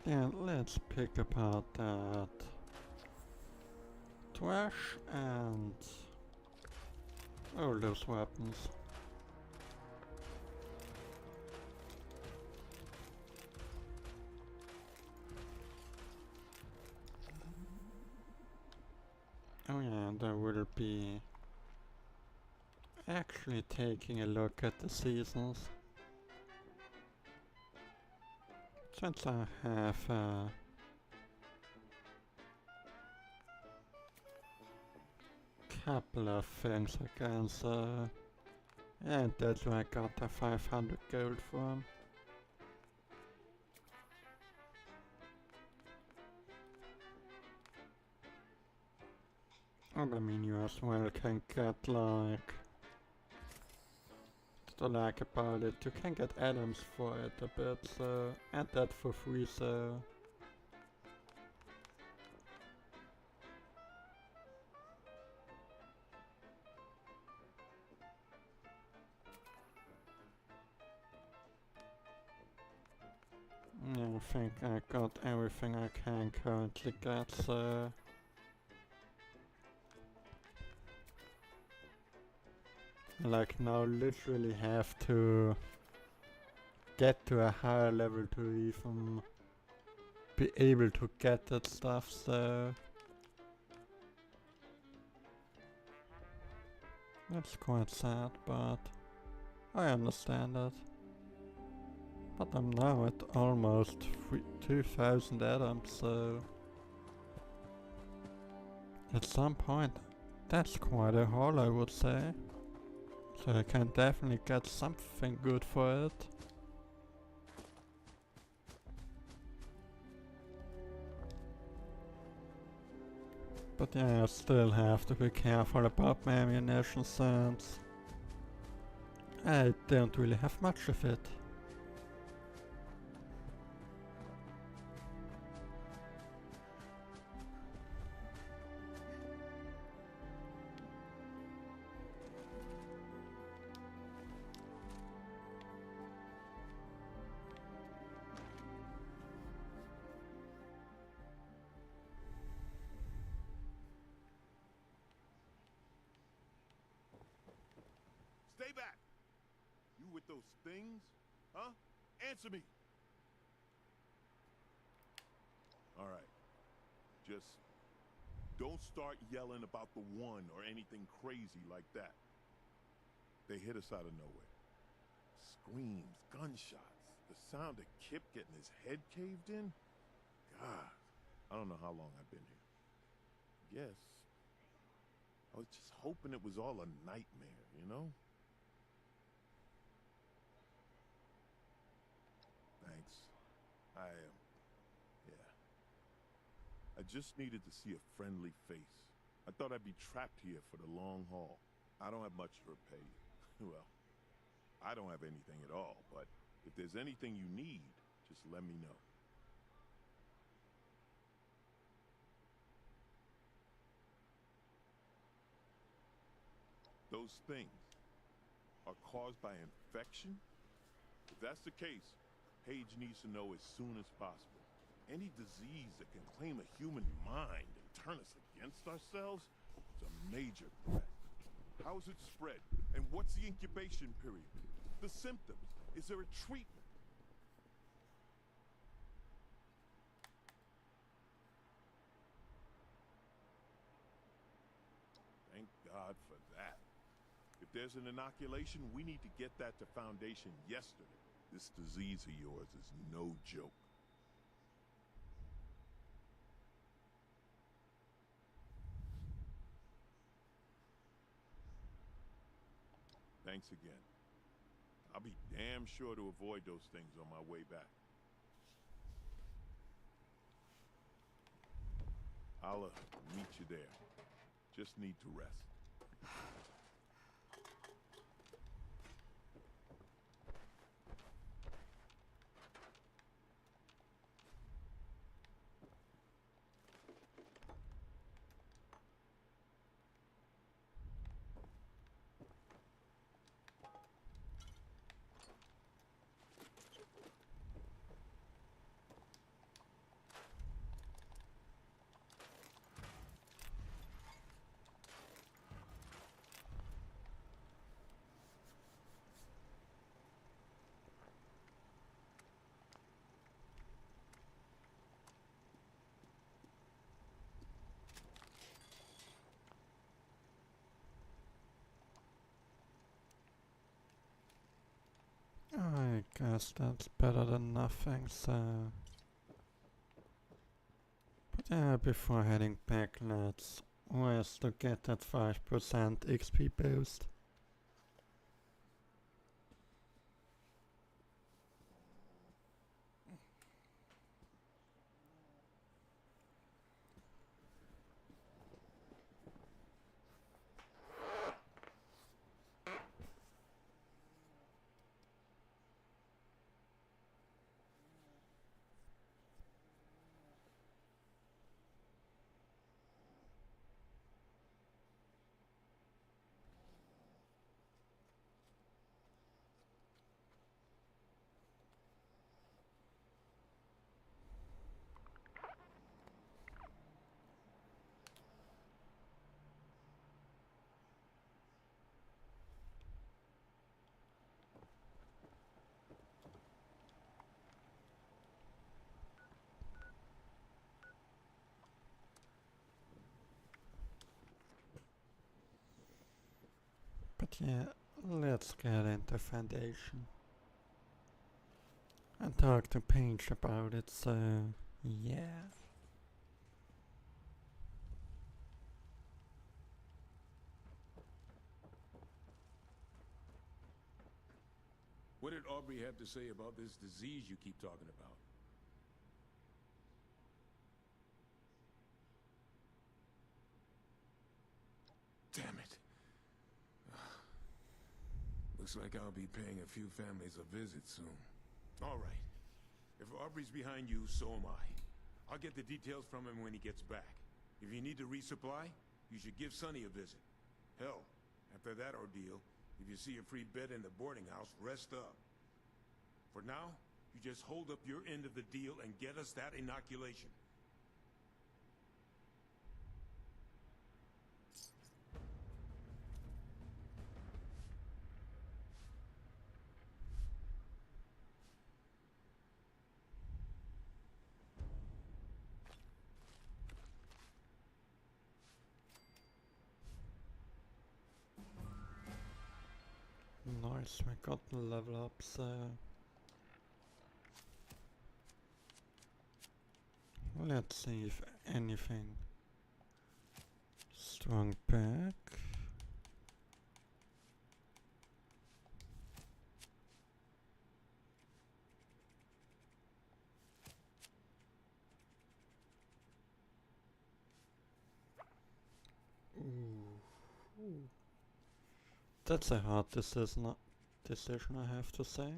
Yeah, let's pick apart that trash and all those weapons. Oh yeah, there will be actually taking a look at the seasons. Since I have a couple of things I can say. And that's where I got the 500 gold from. And I mean, you as well can get like, to like about it, you can get items for it a bit, so add that for free, so. Yeah, I think I got everything I can currently get, so. Like now literally have to get to a higher level to even be able to get that stuff, so that's quite sad, but I understand it. But I'm now at almost 2000 atoms, so at some point that's quite a haul, I would say. So I can definitely get something good for it. But yeah, I still have to be careful about my ammunition since I don't really have much of it. Stay back! You with those things? Huh? Answer me! Alright. Just don't start yelling about the one or anything crazy like that. They hit us out of nowhere. Screams, gunshots, the sound of Kip getting his head caved in. God, I don't know how long I've been here. Yes. I was just hoping it was all a nightmare, you know? Thanks. Yeah. I just needed to see a friendly face. I thought I'd be trapped here for the long haul. I don't have much to repay you. Well, I don't have anything at all, but if there's anything you need, just let me know. Those things are caused by infection? If that's the case, Paige needs to know as soon as possible. Any disease that can claim a human mind and turn us against ourselves is a major threat. How is it spread? And what's the incubation period? The symptoms? Is there a treatment? Thank God for that. If there's an inoculation, we need to get that to Foundation yesterday. This disease of yours is no joke. Thanks again. I'll be damn sure to avoid those things on my way back. I'll meet you there. Just need to rest. I guess that's better than nothing, so... But yeah, before heading back, let's rest to get that 5% XP boost. But yeah, let's get into Foundation. And talk to Paige about it, so yeah. What did Aubrey have to say about this disease you keep talking about? Damn it. Looks like I'll be paying a few families a visit soon. All right. If Aubrey's behind you, so am I. I'll get the details from him when he gets back. If you need to resupply, you should give Sonny a visit. Hell, after that ordeal, if you see a free bed in the boarding house, rest up. For now, you just hold up your end of the deal and get us that inoculation. Nice, we got the level up, so... Let's see if anything. Strong back. Ooh. That's a hard decision, I have to say.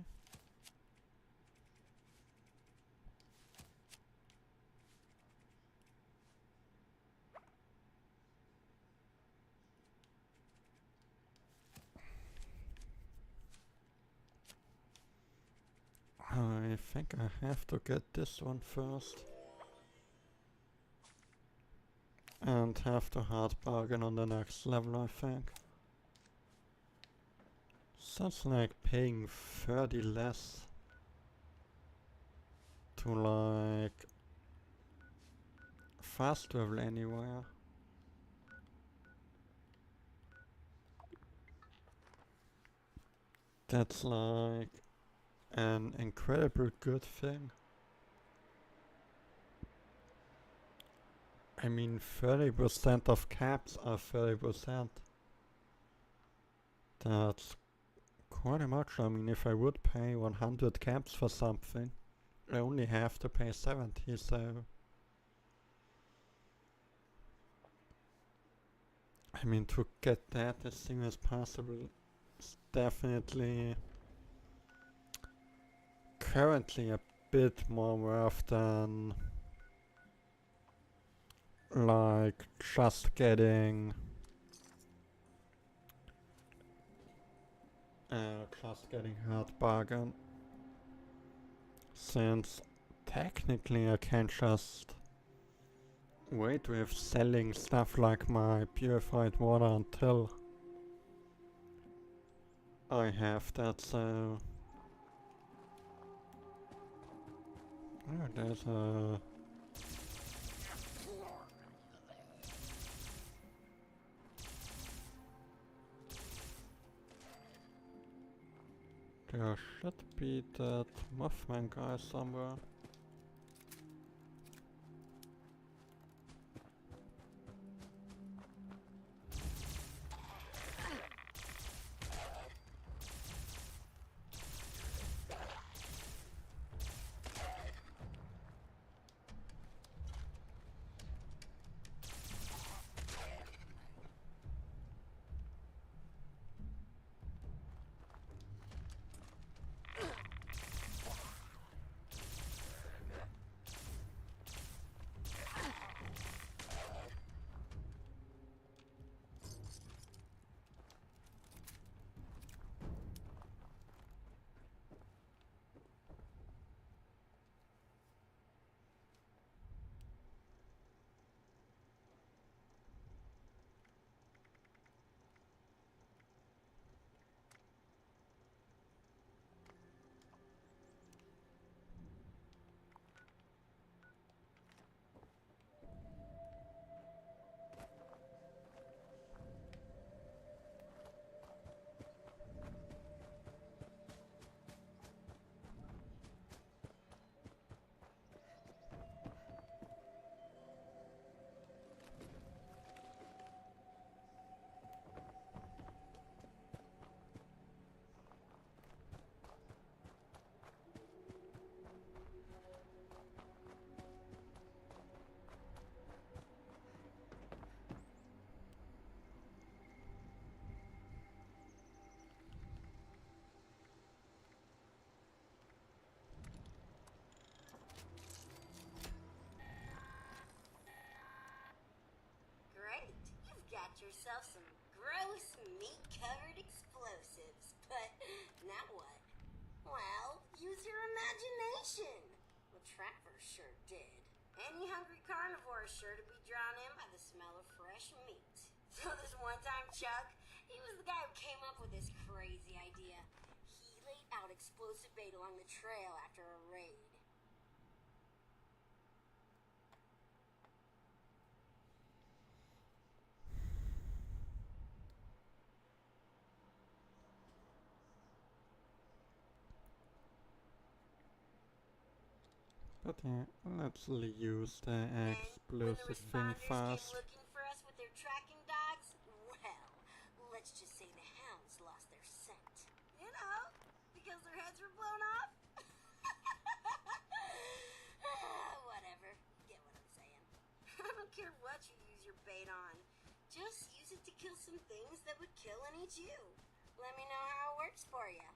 I think I have to get this one first. And have to hard bargain on the next level, I think. Sounds like paying 30 less to like fast travel anywhere. That's like an incredibly good thing. I mean, 30% of caps are 30%. That's quite much. I mean, if I would pay 100 caps for something, I only have to pay 70, so... I mean, to get that as soon as possible is definitely currently a bit more worth than like just getting hard bargain, since technically I can just wait with selling stuff like my purified water until I have that, so... Oh, there's a... There should be that Mothman guy somewhere. Great. You've got yourself some gross meat-covered explosives. But now what? Well, use your imagination. Well, Trapper sure did. Any hungry carnivore is sure to be drawn in by the smell of fresh meat. So this one time, Chuck, he was the guy who came up with this crazy idea. He laid out explosive bait along the trail after a raid. But yeah, let's use the When the explosive thing responders fast. came looking for us with their tracking dogs, well, let's just say the hounds lost their scent. You know, because their heads were blown off. Whatever, you get what I'm saying. I don't care what you use your bait on. Just use it to kill some things that would kill and eat you. Let me know how it works for you.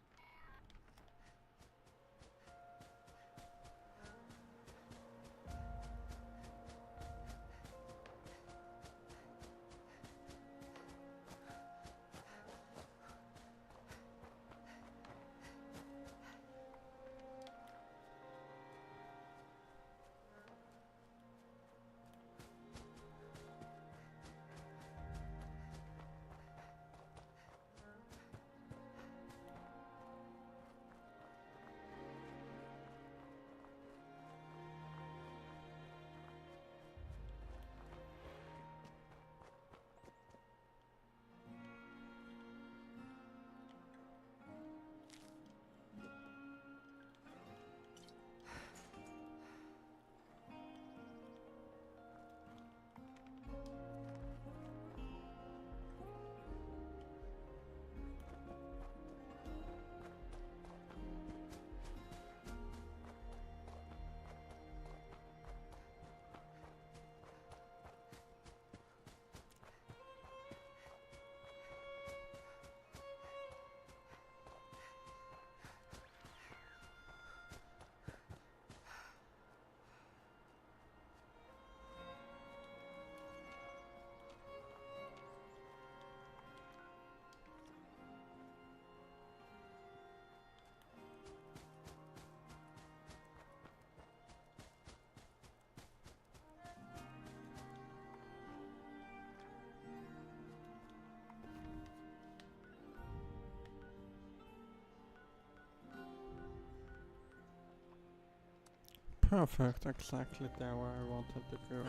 Perfect, exactly there where I wanted to go.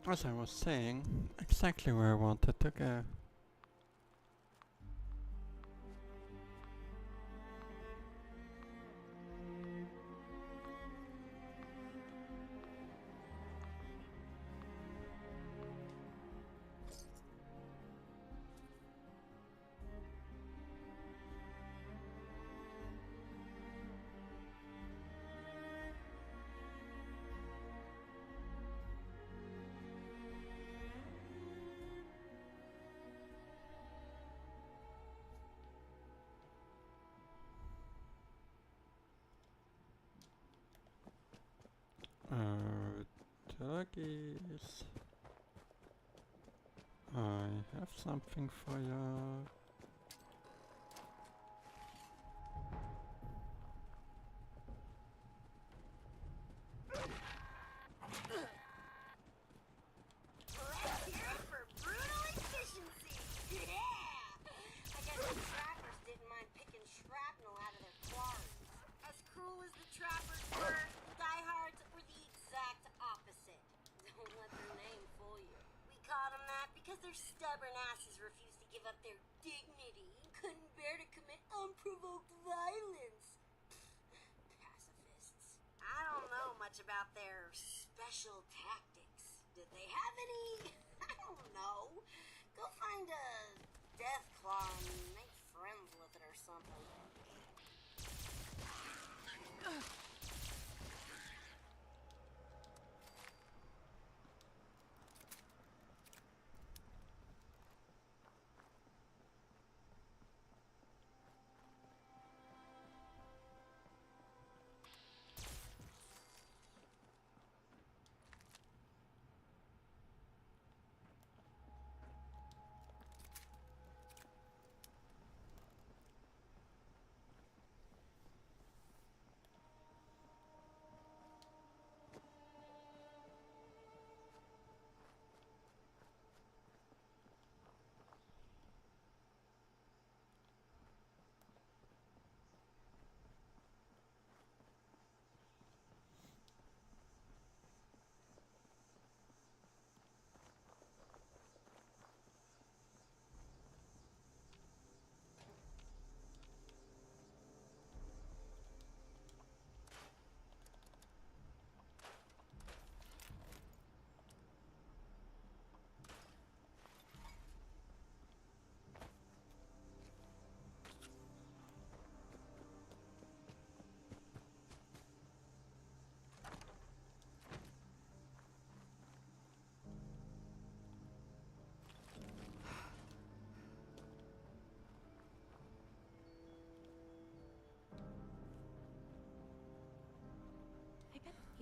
As I was saying, exactly where I wanted to go. Doggies. I have something for you. Let's hear it for brutal efficiency. Yeah! I guess the trappers didn't mind picking shrapnel out of their quarries. As cruel as the trappers were, the diehards were the exact opposite. Don't let their name fool you. We called them that because their stubborn asses refused to give up their dignity and couldn't bear to commit unprovoked violence. Pacifists. I don't know much about their special tactics. Did they have any? I don't know. Go find a death claw and make friends with it or something.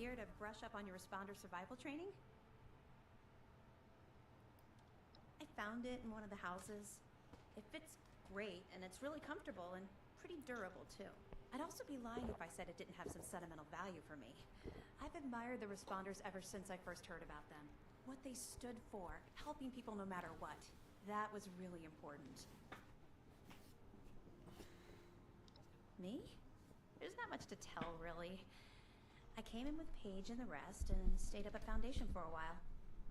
Here to brush up on your responder survival training? I found it in one of the houses. It fits great, and it's really comfortable and pretty durable, too. I'd also be lying if I said it didn't have some sentimental value for me. I've admired the responders ever since I first heard about them. What they stood for, helping people no matter what. That was really important. Me? There's not much to tell, really. I came in with Paige and the rest and stayed up at Foundation for a while.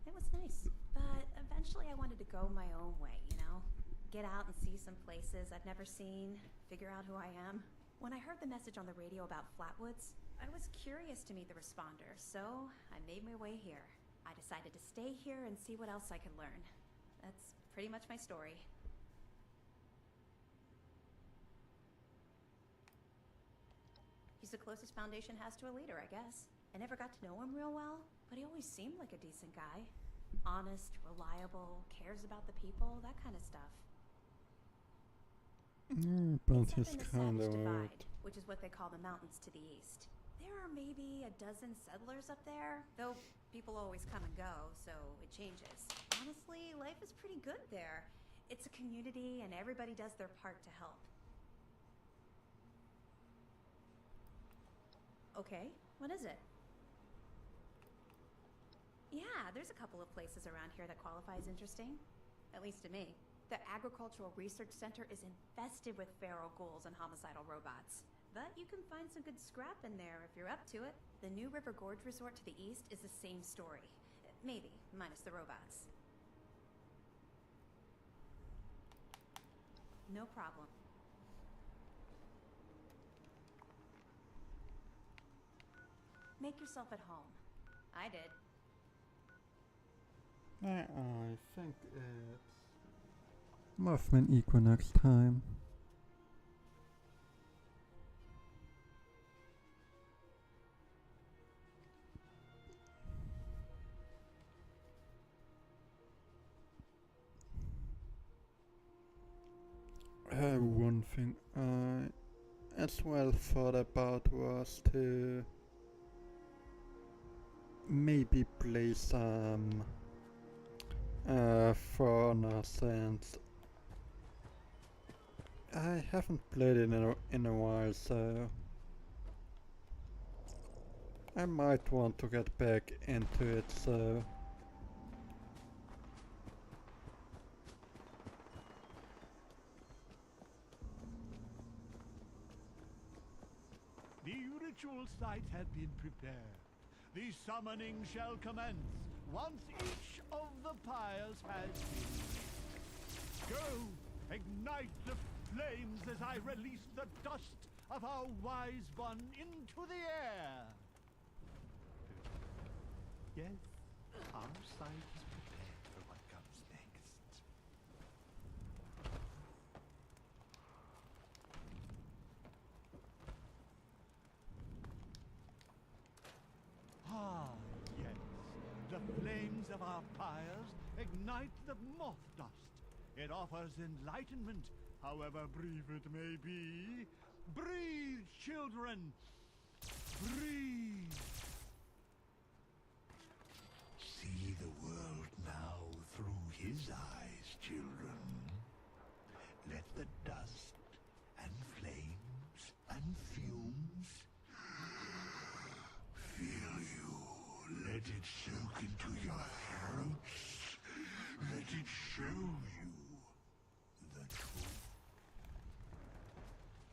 It was nice, but eventually I wanted to go my own way, you know? Get out and see some places I've never seen, figure out who I am. When I heard the message on the radio about Flatwoods, I was curious to meet the responders, so I made my way here. I decided to stay here and see what else I could learn. That's pretty much my story. He's the closest Foundation has to a leader, I guess. I never got to know him real well, but he always seemed like a decent guy. Honest, reliable, cares about the people, that kind of stuff. But Except he's in the kind Savage of Divide, which is what they call the mountains to the east. There are maybe a dozen settlers up there, though people always come and go, so it changes. Honestly, life is pretty good there. It's a community and everybody does their part to help. Okay, what is it? Yeah, there's a couple of places around here that qualify as interesting. At least to me. The Agricultural Research Center is infested with feral ghouls and homicidal robots. But you can find some good scrap in there if you're up to it. The new River Gorge Resort to the east is the same story. Maybe, minus the robots. No problem. Make yourself at home. I did. I think it's Mothman Equinox time. One thing I as well thought about was to maybe play some For Honor, since I haven't played it in a while, so I might want to get back into it, so The ritual site had been prepared. The summoning shall commence once each of the pyres has been. Go, ignite the flames as I release the dust of our wise one into the air. Yes, our site is prepared for what comes next. Ah, yes. The flames of our pyres ignite the moth dust. It offers enlightenment, however brief it may be. Breathe, children! Breathe! See the world now through his eyes, children. Let the dust and flames and fumes fill you. Let it soak into your throats. Let it show you the truth.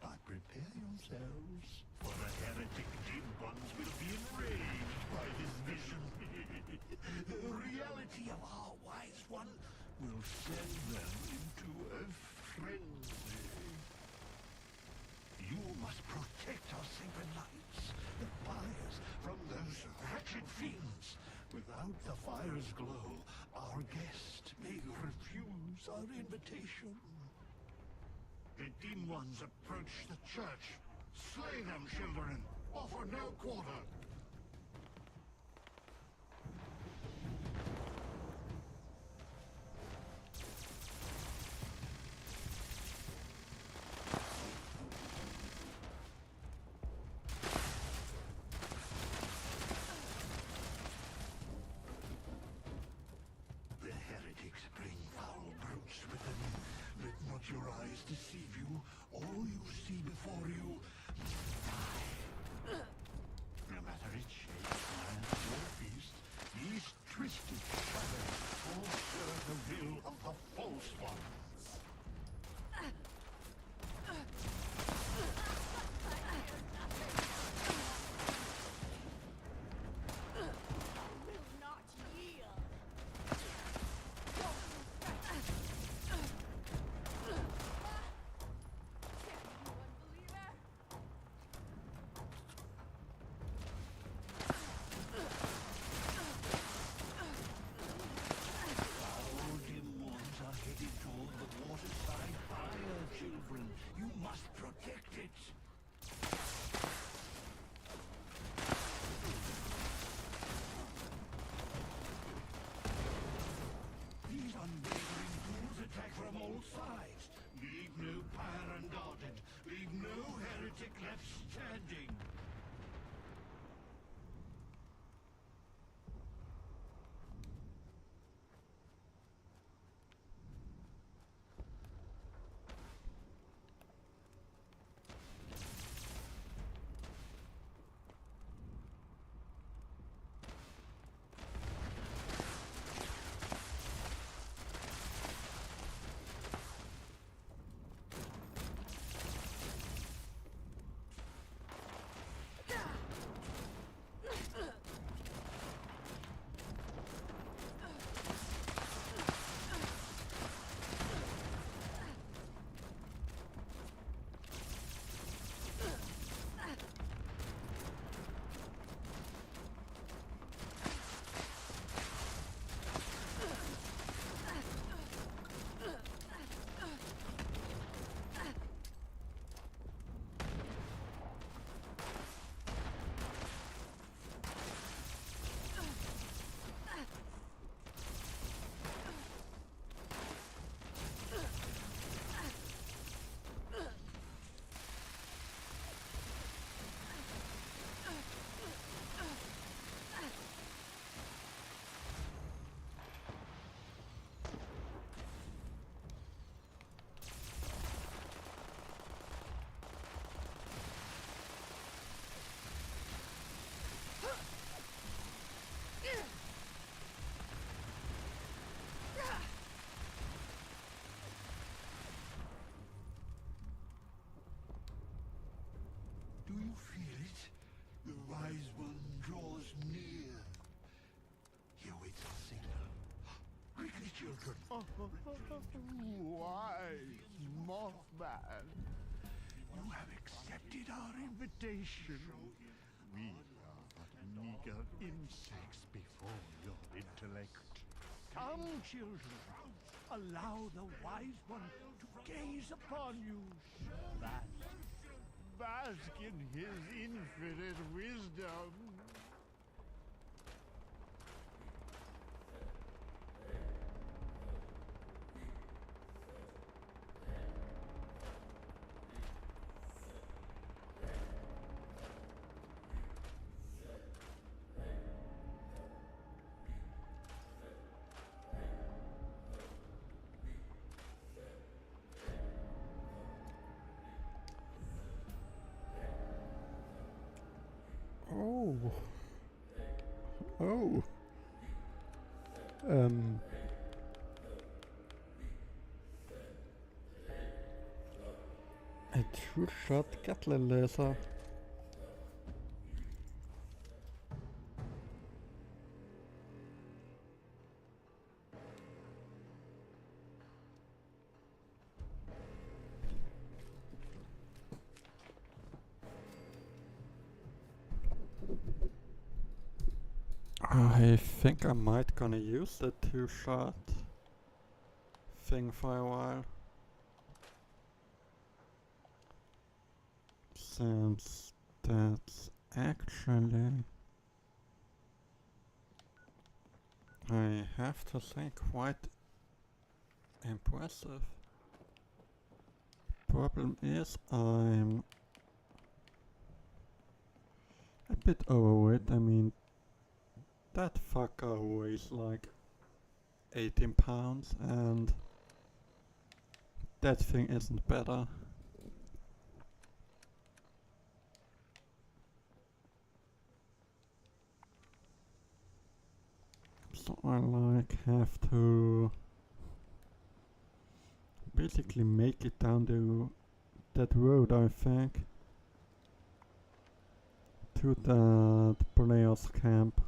But prepare yourselves, for the heretic dim ones will be enraged by this vision. The reality of our wise one will send them into a frenzy. You must protect our sacred lights, the fires, from those wretched fiends. Without the fire's glow, our guest may refuse our invitation. The dim ones approach the church. Slay them, children. Offer no quarter. The heretics bring foul brutes with them. Let not your eyes deceive you. All you see before you must die. No matter you feel it? The Wise One draws near. He awaits our signal. Quickly, children. Wise Mothman. You have accepted our invitation. We are but meager insects before your intellect. Come, children. Allow the Wise One to gaze upon you. Bask in his infinite wisdom. Oh. Oh. Um. A two-shot Gatling laser. I think I might gonna use the two-shot thing for a while. Since that's actually, I have to say, quite impressive. Problem is, I'm a bit overweight. I mean, that fucker weighs like 18 pounds and that thing isn't better. So I like have to basically make it down to that road, I think, to that player's camp.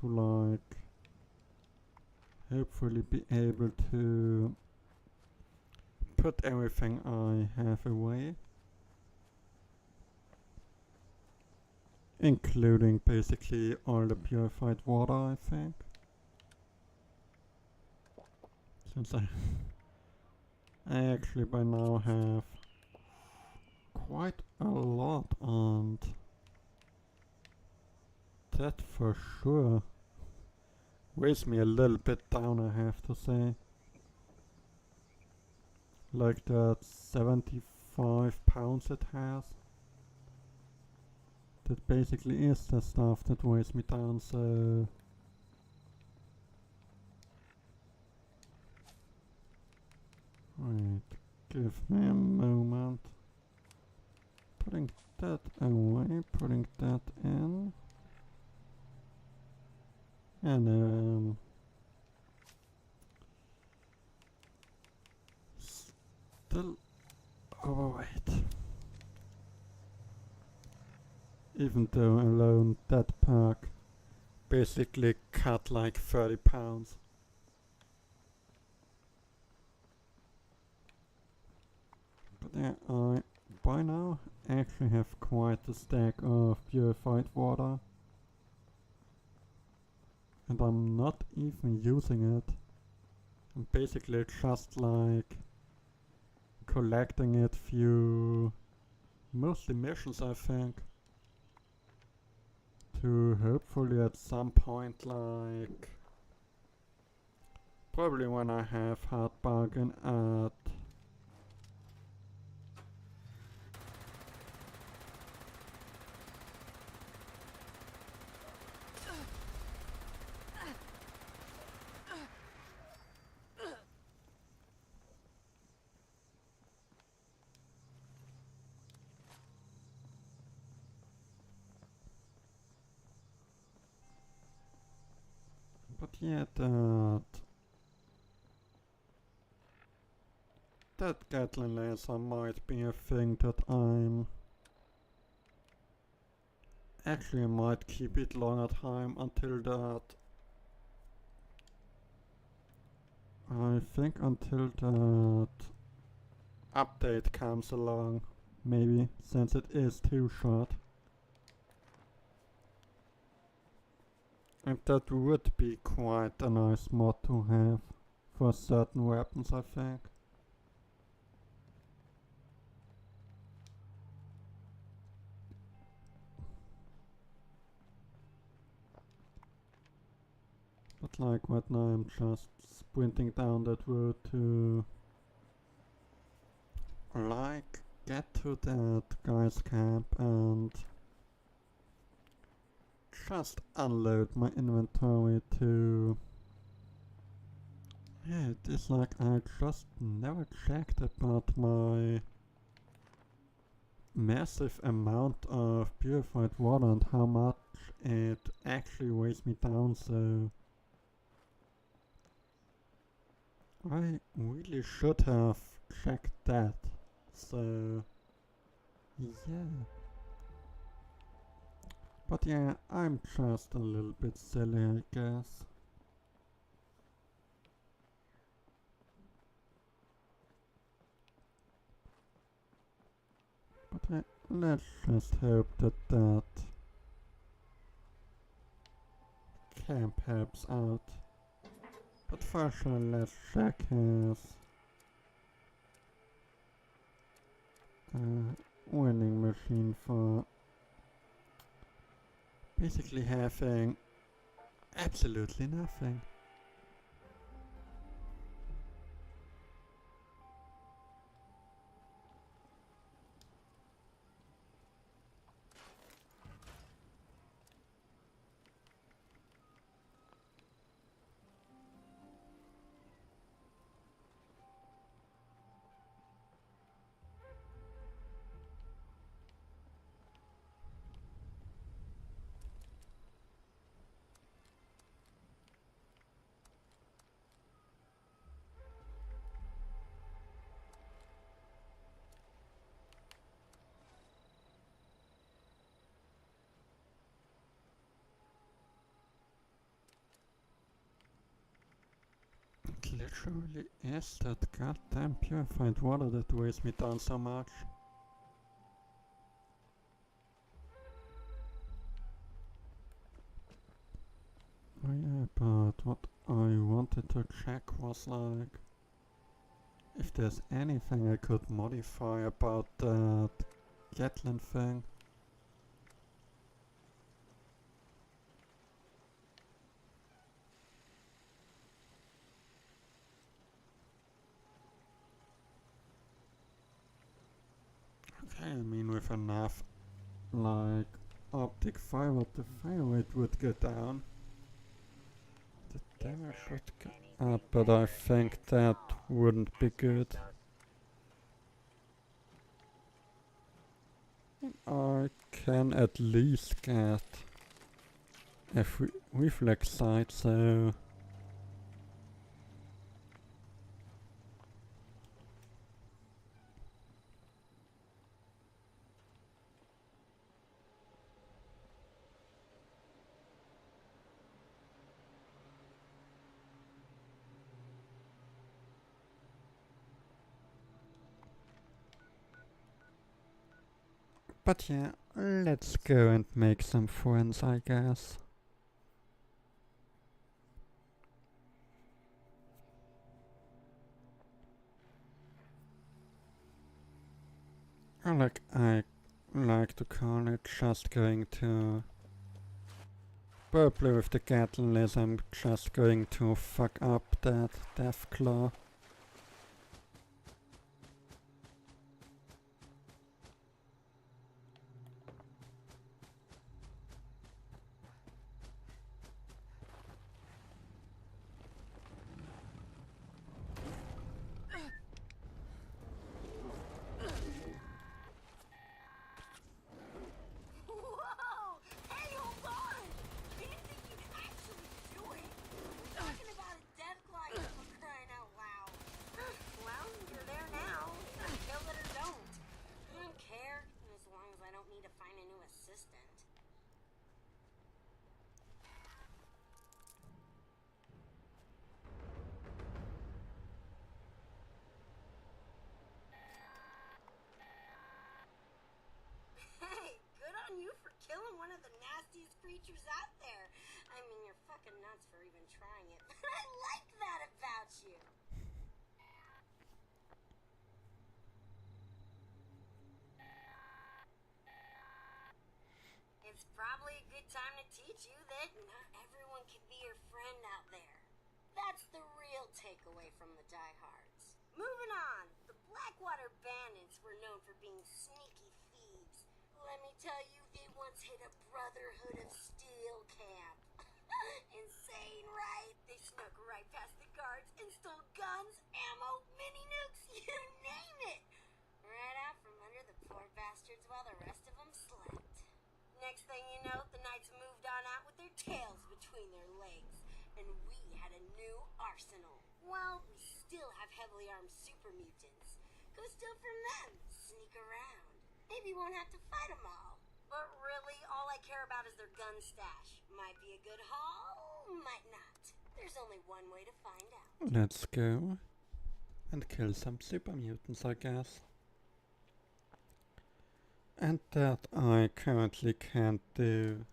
To like hopefully be able to put everything I have away, including basically all the purified water, I think. Since I actually by now have quite a lot, and that for sure weighs me a little bit down, I have to say. Like that 75 pounds it has. That basically is the stuff that weighs me down, so wait, give me a moment. Putting that away, putting that in. And still overweight. Even though alone that perk basically cut like 30 pounds. But yeah, I by now actually have quite a stack of purified water. And I'm not even using it. I'm basically just like collecting it few mostly missions, I think, to hopefully at some point, like probably when I have hard bargain at but yeah, that Gatling laser might be a thing that I'm actually might keep it longer time until that. I think until that update comes along, maybe, since it is too short. And that would be quite a nice mod to have for certain weapons, I think. But like right now I'm just sprinting down that road to like get to that guy's camp and just unload my inventory to... Yeah, it is like I just never checked about my massive amount of purified water and how much it actually weighs me down, so I really should have checked that. So yeah. But yeah, I'm just a little bit silly, I guess. But let's just hope that that camp helps out. But for sure, let's check his winning machine for basically having absolutely nothing. It literally is that goddamn purified water that weighs me down so much. Oh yeah, but what I wanted to check was like if there's anything I could modify about that Gatling thing. Okay, I mean with enough like optic fiber the fire rate would go down. The damage should go up, but I think that wouldn't be good. I can at least get a reflex sight, so but yeah, let's go and make some friends, I guess. Or like I like to call it, just going to... Probably with the Gatling laser I'm just going to fuck up that Deathclaw. Whoa! Hey, hold on! I didn't think you'd actually do it. We're talking about a death clock for crying out loud. creatures out there. I mean, you're fucking nuts for even trying it, but I like that about you. It's probably a good time to teach you that not everyone can be your friend out there. That's the real takeaway from the diehards. Moving on, the Blackwater Bandits were known for being sneaky thieves. Let me tell you, they once hit a Brotherhood of Steel camp. Insane, right? They snuck right past the guards and stole guns, ammo, mini nukes, you name it. Right out from under the poor bastards while the rest of them slept. Next thing you know, the knights moved on out with their tails between their legs, and we had a new arsenal. Well, we still have heavily armed super mutants. Go steal from them, sneak around. Maybe you won't have to fight them all. But really, all I care about is their gun stash. Might be a good haul, might not. There's only one way to find out. Let's go and kill some super mutants, I guess. And that I currently can't do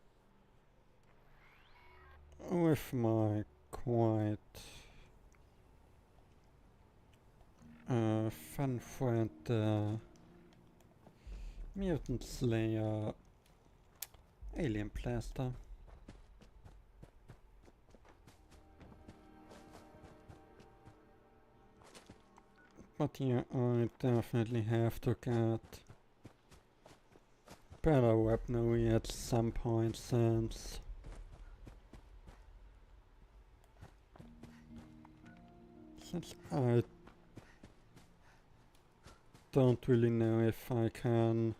with my quite fun friend Mutant Slayer Alien Blaster. But yeah, I definitely have to get better weaponry at some point, since I don't really know if I can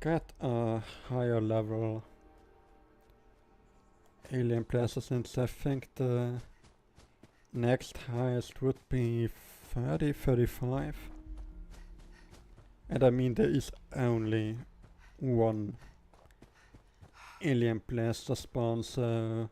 get a higher level alien blaster, since I think the next highest would be 30, 35. And I mean, there is only one alien blaster spawn, so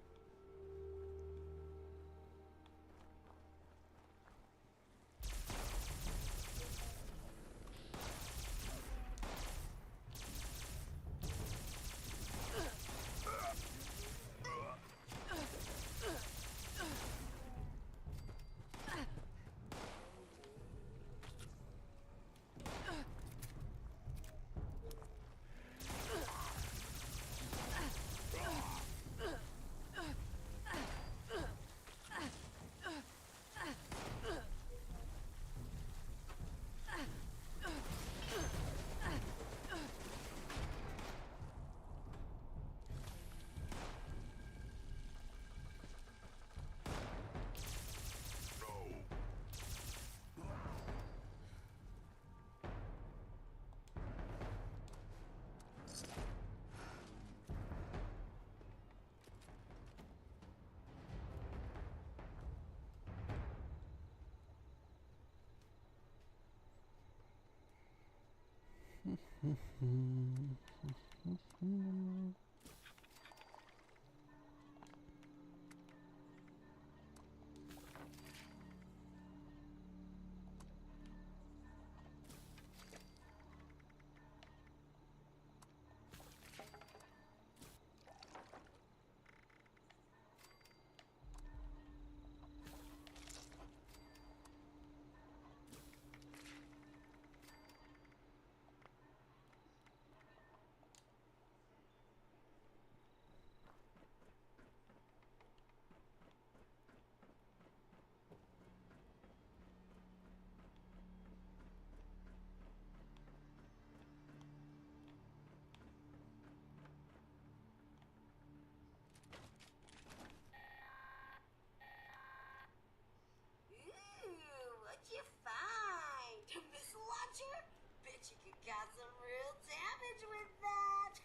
got some real damage with that.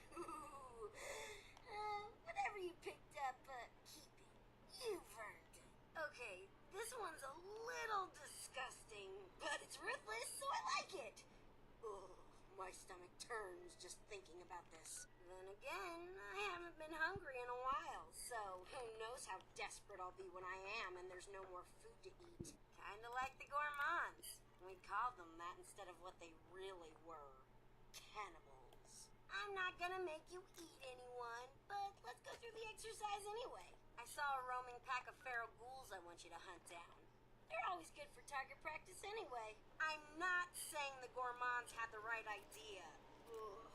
Whatever you picked up, keep it. You've earned it. Okay, this one's a little disgusting, but it's ruthless, so I like it. Ugh, my stomach turns just thinking about this. Then again, I haven't been hungry in a while, so who knows how desperate I'll be when I am and there's no more food to eat. Kinda like the gourmands. We called them that instead of what they really were. Cannibals. I I'm not gonna make you eat anyone, but let's go through the exercise anyway. I saw a roaming pack of feral ghouls I want you to hunt down. They're always good for target practice anyway. I'm not saying the gourmands had the right idea. Ugh.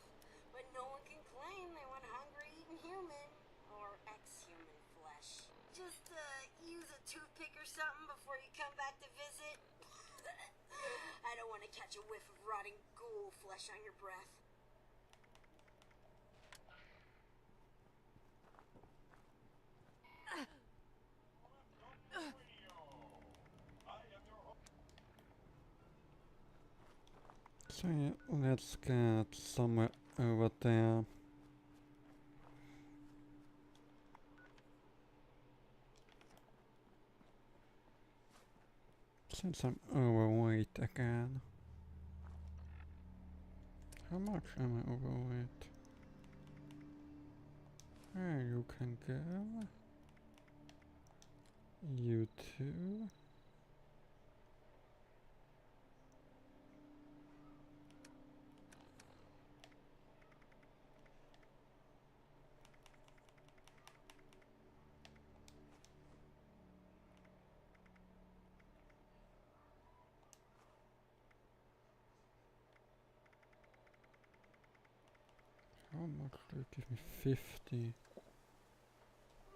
But no one can claim they went hungry eating human or ex-human flesh. Just use a toothpick or something before you come back to visit. I don't want to catch a whiff of rotting ghoul flesh on your breath. So yeah, let's get somewhere over there. Since I'm overweight again. How much am I overweight? There you can go. You too. How much do you give me? 50.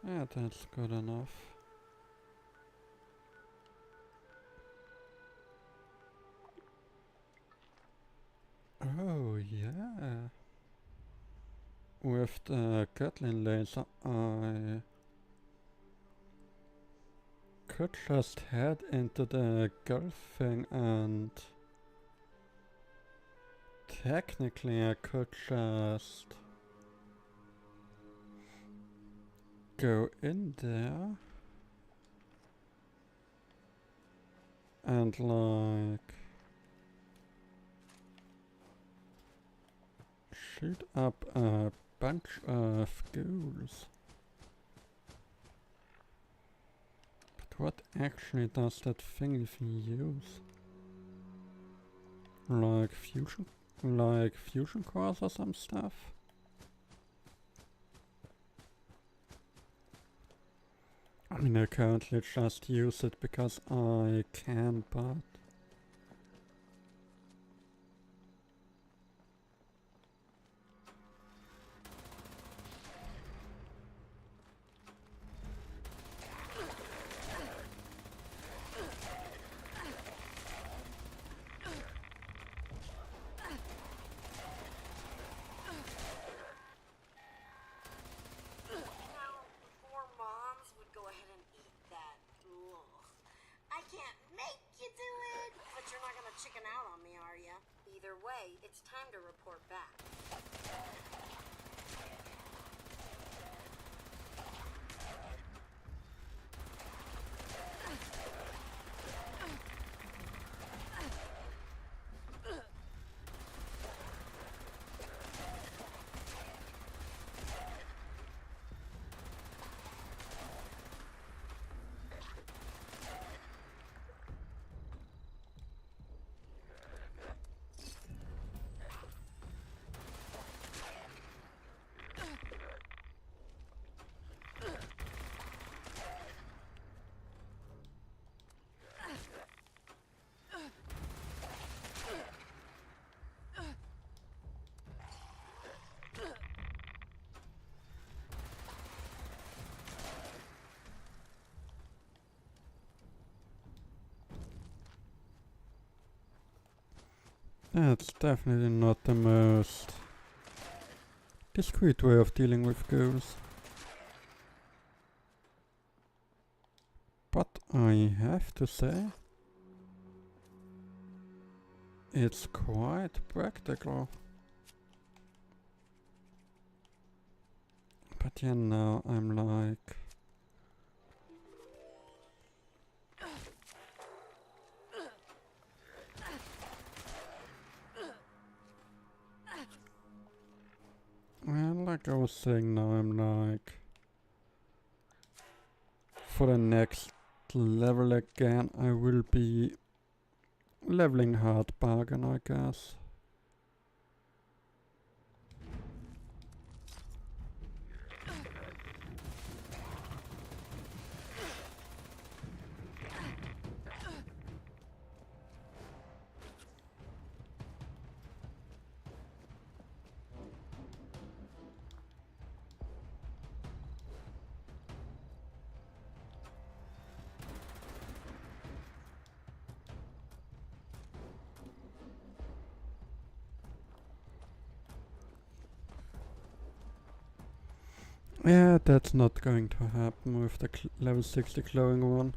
Yeah, that's good enough. Oh yeah. With the Gatling laser I could just head into the Gulf thing and technically I could just go in there and like shoot up a bunch of ghouls. But what actually does that thing even use? Like fusion cores or some stuff? I mean, I currently just use it because I can, but Chicken out on me, are ya? Either way, it's time to report back. that's definitely not the most discreet way of dealing with ghouls. But I have to say, it's quite practical. But yeah, now I'm like... Well, like I was saying, now I'm like... For the next level again, I will be leveling hard bargain, I guess. Yeah, that's not going to happen with the level 60 glowing one.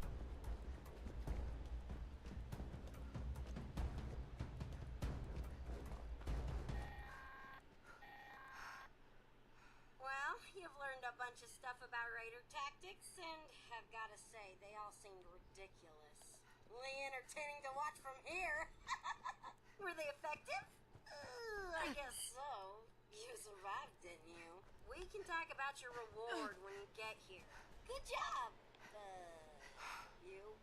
Well, you've learned a bunch of stuff about raider tactics, and I've got to say, they all seemed ridiculously entertaining to watch from here. Were they effective? I guess so. You survived, didn't you? We can talk about your reward when you get here. Good job, you.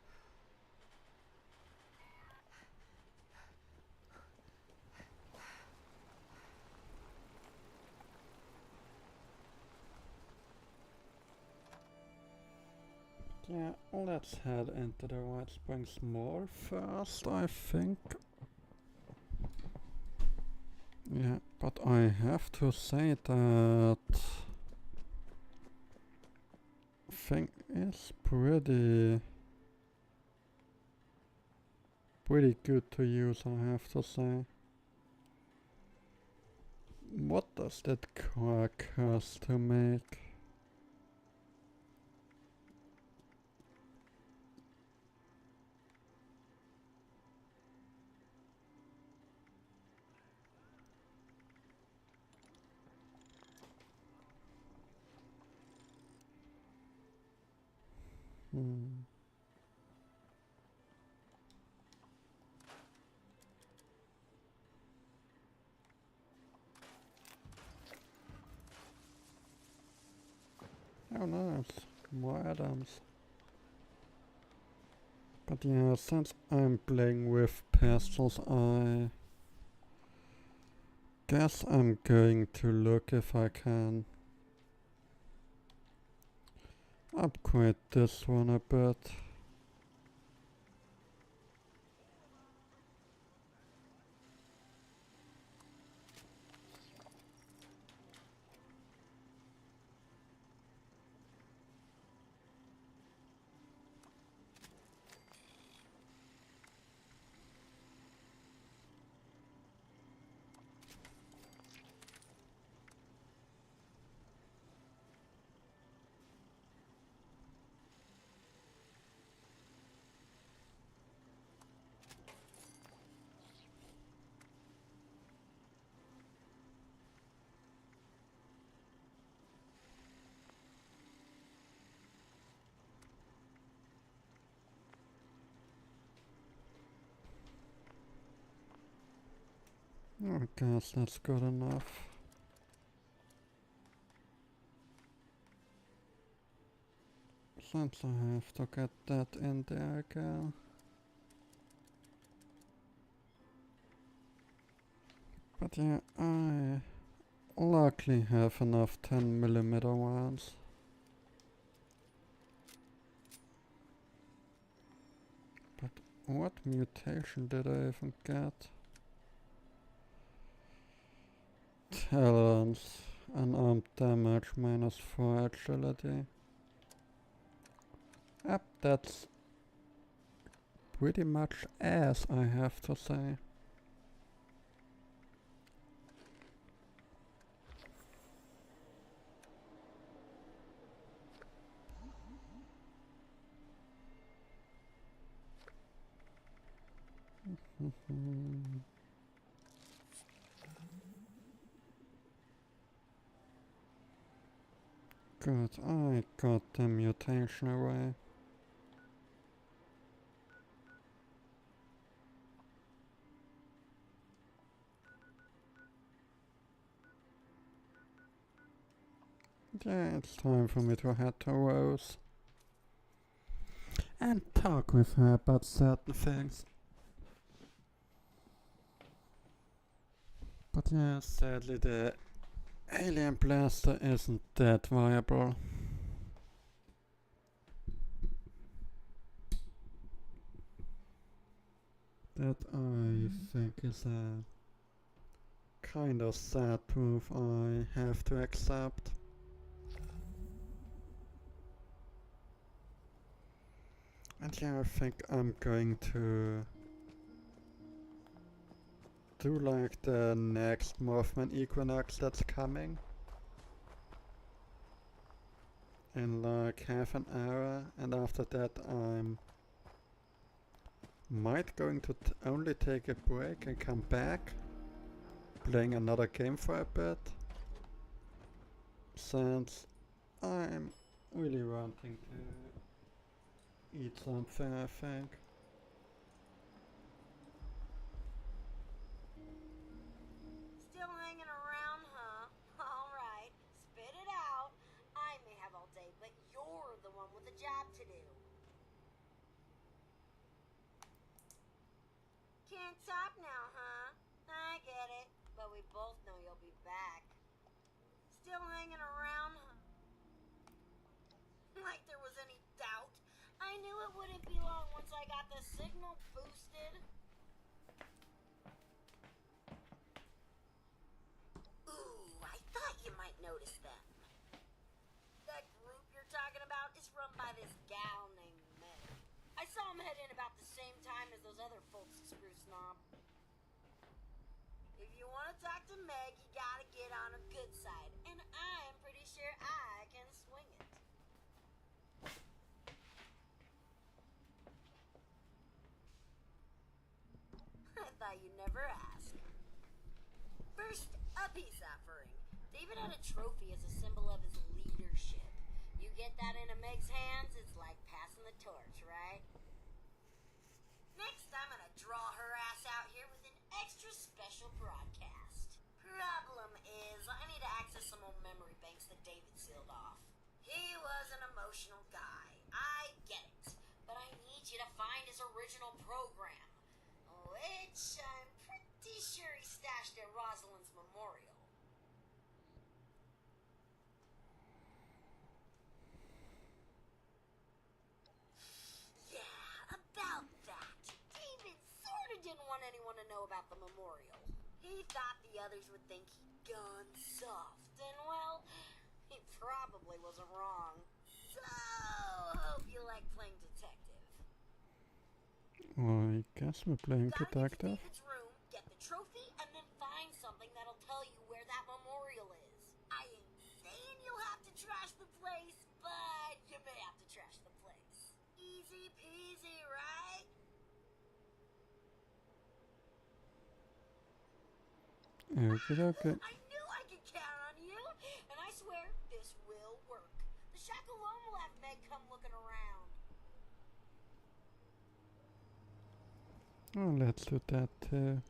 Yeah, let's head into the White Springs Mall first, I think. Yeah, but I have to say that thing is pretty good to use, I have to say. What does that car cost to make? Oh nice, more items. But yeah, since I'm playing with pistols, I guess I'm going to look if I can upgrade this one a bit. I guess that's good enough. Since I have to get that in there again. But yeah, I luckily have enough 10mm rounds. But what mutation did I even get? Talents, unarmed damage, -4 agility. Yep, that's pretty much ass, I have to say. Good, I got the mutation away. Yeah, it's time for me to head to Rose and talk with her about certain things. But yeah, sadly the alien blaster isn't that viable. That I think is a kind of sad truth I have to accept. And yeah, I think I'm going to do like the next Mothman Equinox that's coming. in like half an hour, and after that I'm might going to only take a break and come back, playing another game for a bit, since I'm really wanting to eat something, I think. Still hanging around, huh? Alright, spit it out. I may have all day, but you're the one with a job to do. Can't talk now, huh? I get it, but we both know you'll be back. Still hanging around, huh? Like there was any doubt. I knew it wouldn't be long once I got the signal boosted. Ooh, I thought you might notice them. That group you're talking about is run by this gal named Meg. I saw him head in about the same time as those other folks at Screw Snob. If you want to talk to Meg, you gotta get on her good side, and I'm pretty sure I can swing it. I thought you'd never ask. First, a peace offering. David had a trophy as a symbol of his leadership. You get that into Meg's hands, it's like passing the torch, right? Next, I'm gonna draw her ass out here with an extra special broadcast. Problem is, I need to access some old memory banks that David sealed off. He was an emotional guy. I get it. But I need you to find his original program, which I'm pretty sure he stashed at Rosalind's memorial. Yeah, about that. David sorta didn't want anyone to know about the memorial. He thought the others would think he'd gone soft, and well, he probably wasn't wrong. So, hope you like playing detective. Well, I guess we're playing Gotta get to detective. David's room, get the trophy, and then find something that'll tell you where that memorial is. I ain't saying you'll have to trash the place, but you may have to trash the place. Easy peasy, right? Okay. I knew I could count on you, and I swear this will work. The shack alone will have Meg come looking around. Oh, let's do that too.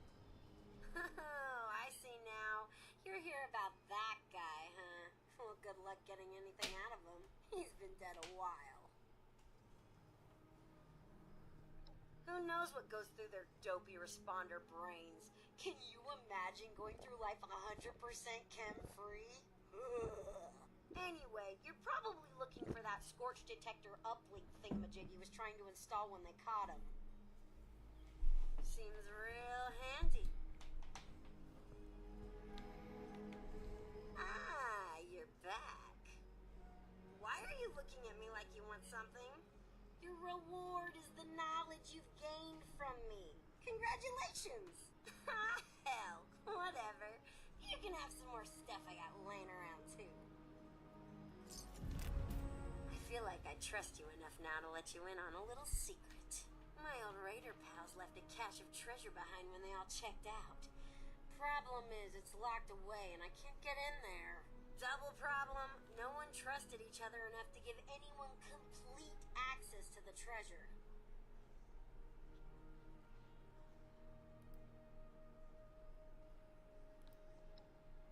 Oh, I see now. You're here about that guy, huh? Well, good luck getting anything out of him. He's been dead a while. Who knows what goes through their dopey responder brains? Can you imagine going through life 100% chem-free? Anyway, you're probably looking for that scorch detector uplink thingamajig he was trying to install when they caught him. Seems real handy. Ah, you're back. Why are you looking at me like you want something? Your reward is the knowledge you've gained from me. Congratulations! Hell, whatever. You can have some more stuff I got laying around too. I feel like I trust you enough now to let you in on a little secret. My old raider pals left a cache of treasure behind when they all checked out. Problem is, it's locked away and I can't get in there. Double problem, no one trusted each other enough to give anyone complete access to the treasure.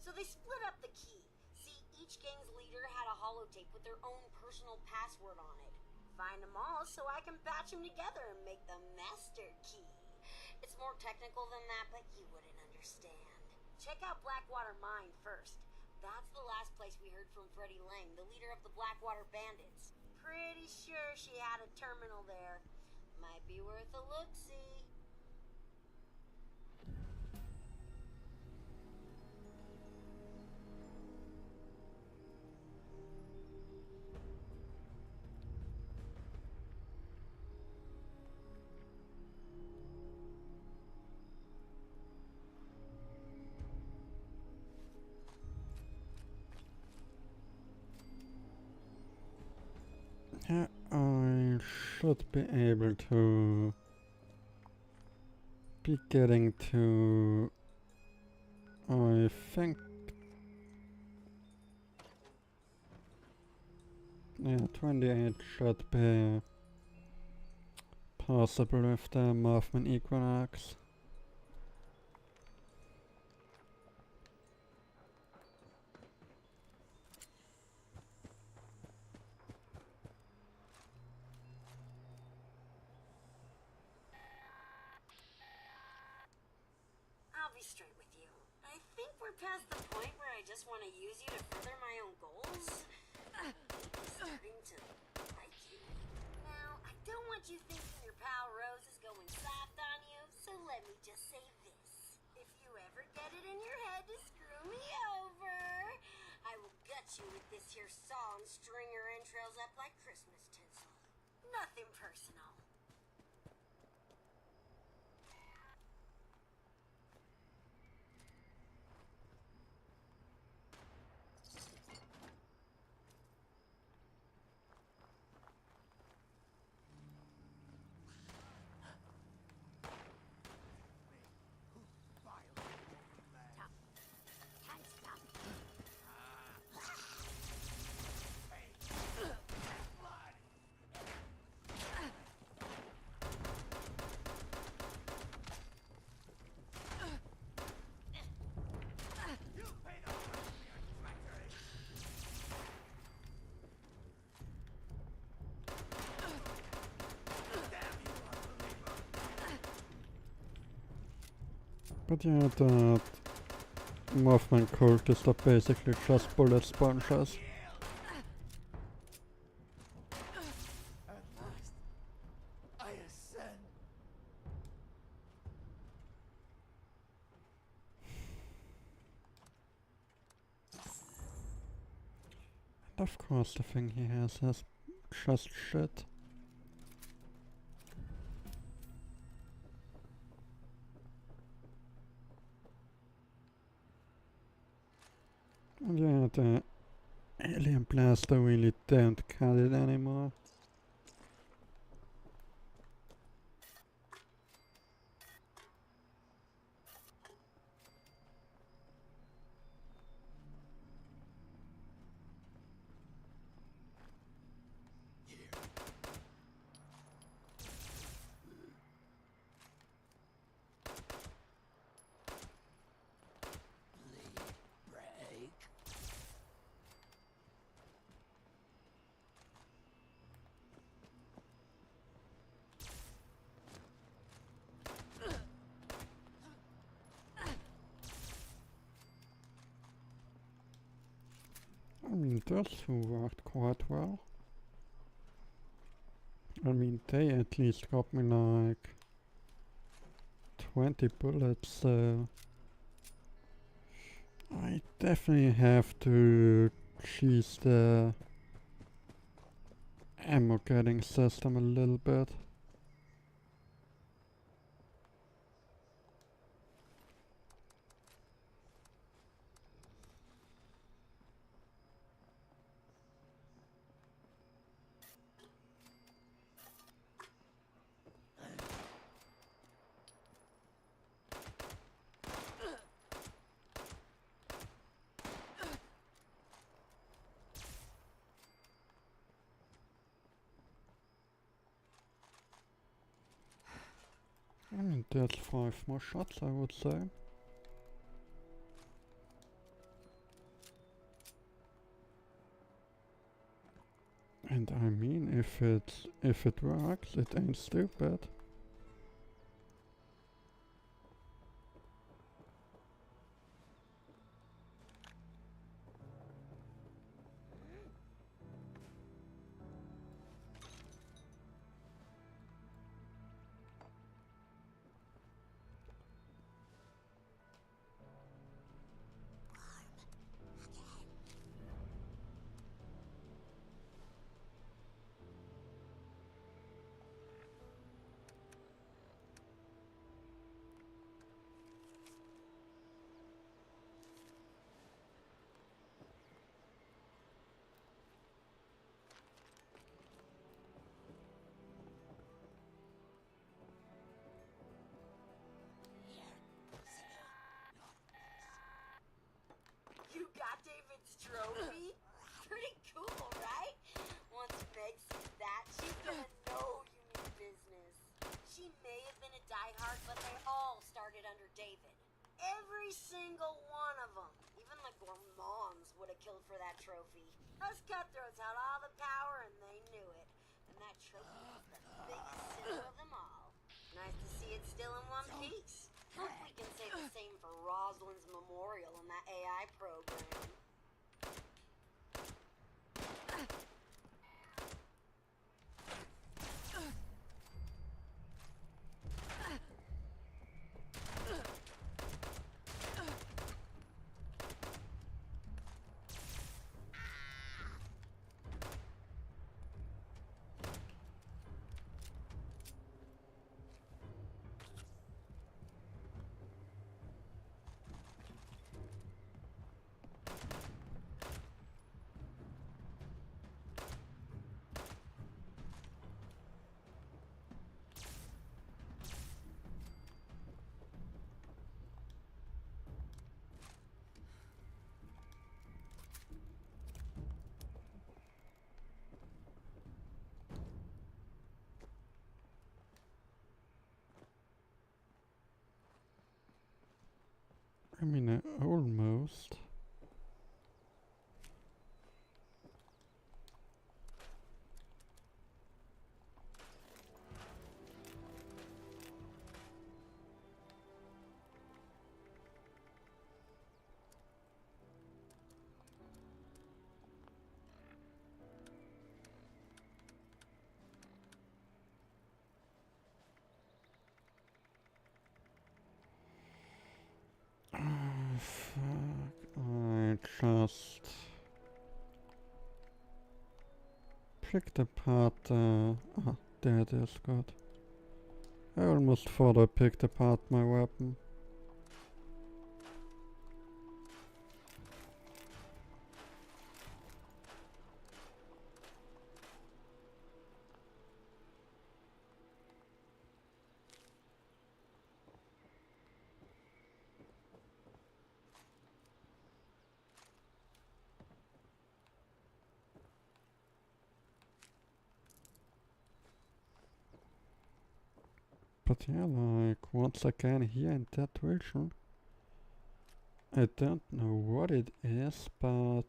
So they split up the key. See, each gang's leader had a holotape with their own personal password on it. Find them all so I can batch them together and make the master key. It's more technical than that, but you wouldn't understand. Check out Blackwater Mine first. That's the last place we heard from Freddie Lang, the leader of the Blackwater Bandits. Pretty sure she had a terminal there. Might be worth a look-see. should be able to be getting to, I think, yeah, 28 should be possible with the Mothman Equinox. I'll be straight with you. I think we're past the point where I just want to use you to further my own goals. I'm starting to like you. Now, I don't want you thinking your pal Rose is going soft on you, so let me just say this. If you ever get it in your head to screw me over, I will gut you with this here saw and string your entrails up like Christmas tinsel. Nothing personal. But yeah, that Mothman cultists are basically just bullet sponges. At last, I ascend. And of course the thing he has is just shit. And yeah, the alien blaster really don't cut it anymore. I mean, those two worked quite well. I mean, they at least got me like 20 bullets, so I definitely have to cheese the ammo getting system a little bit. I mean, that's 5 more shots, I would say. And I mean, if it works, it ain't stupid. trophy? Pretty cool, right? Once Meg sees that, she's gonna know you mean business. She may have been a diehard, but they all started under David. Every single one of them. Even the Gourmands would have killed for that trophy. Us cutthroats had all the power and they knew it. And that trophy was the biggest symbol of them all. Nice to see it still in one piece. Hope we can say the same for Rosalind's memorial in that AI program. I mean, almost. Oh, fuck. I just picked apart the... Ah, there it is, good. I almost thought I picked apart my weapon. But yeah, like, once again here in that region, I don't know what it is, but...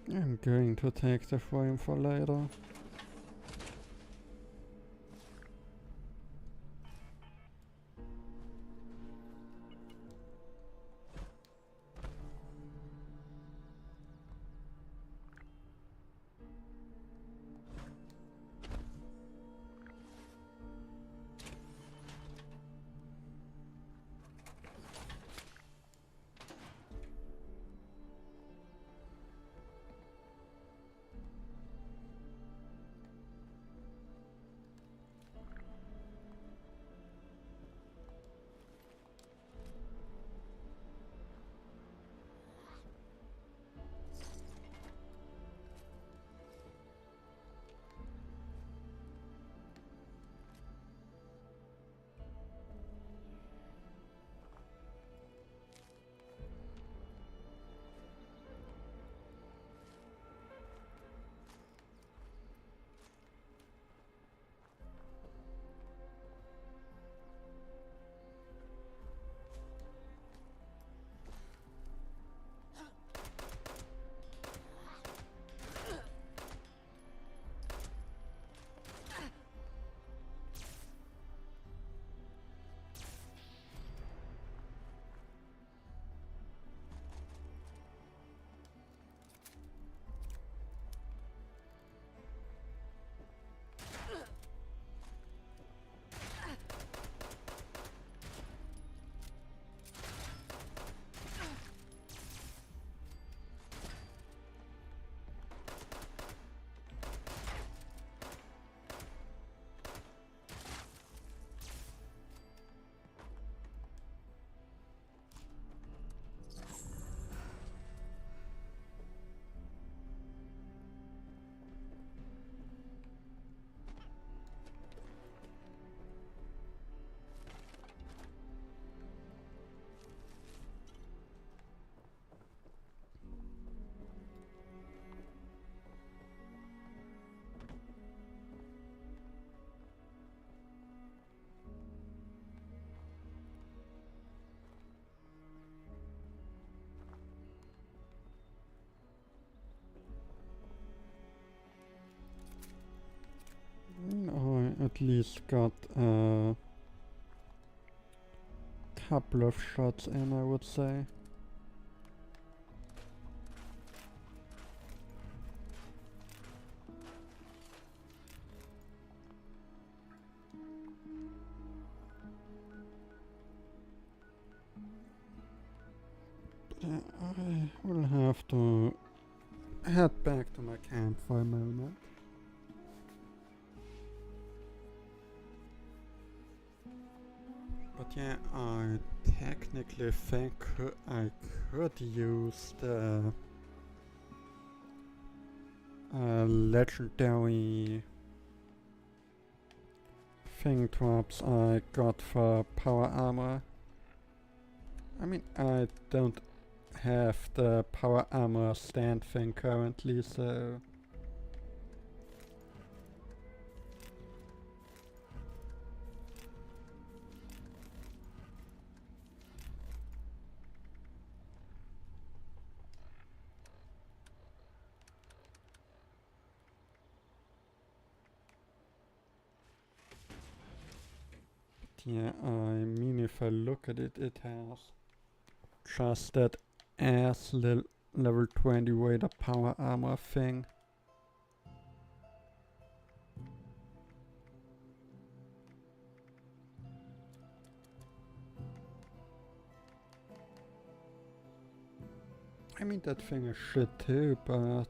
I'm going to take the frame for later. at least got a couple of shots in, I would say. Yeah, I will have to head back to my camp for a moment. But yeah, I technically think I could use the legendary thing drops I got for power armor. I mean, I don't have the power armor stand thing currently, so yeah, I mean, if I look at it, it has just that ass level 20 Raider power armor thing. I mean, that thing is shit too, but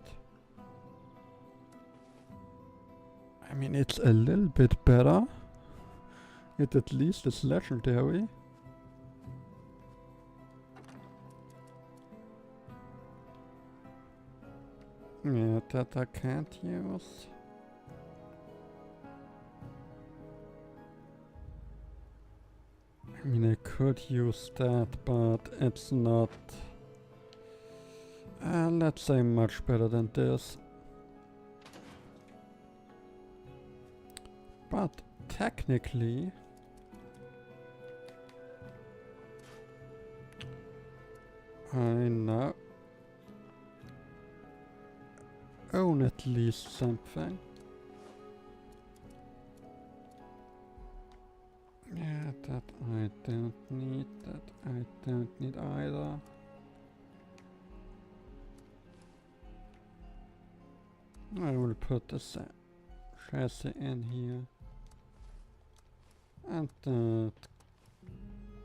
I mean, it's a little bit better. It at least is legendary. Yeah, that I can't use. I mean, I could use that, but it's not, let's say, much better than this. But technically, I now own at least something. Yeah, that I don't need, that I don't need either. I will put the chassis in here. And that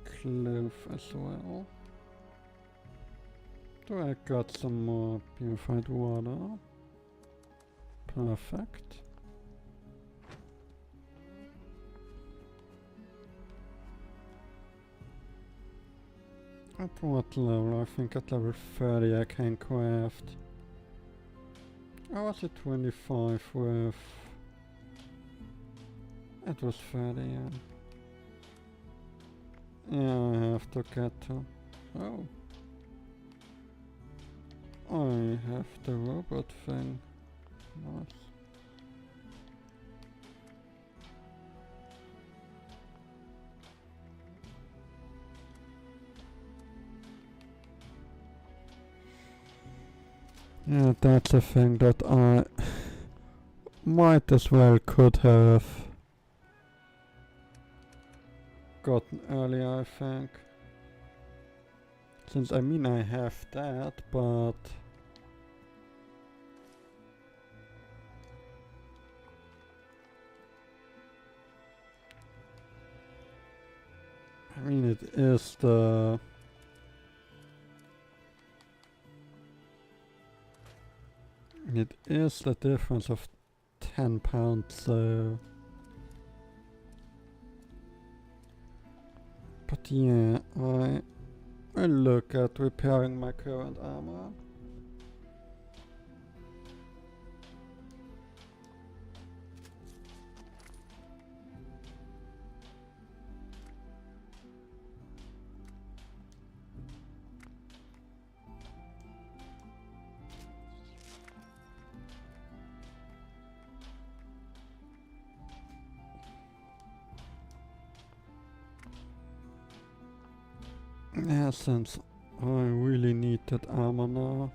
cloth as well. So I got some more purified water. Perfect. At what level? I think at level 30 I can craft. Oh, was it 25 with... It was 30, yeah. Yeah, I have to get to... Oh. I have the robot thing. Nice. Yeah, that's a thing that I might as well could have gotten earlier, I think. Since I mean I have that, but I mean it is the difference of 10 pounds, so... But yeah, I look at repairing my current armor. Yeah, since I really need that armor now.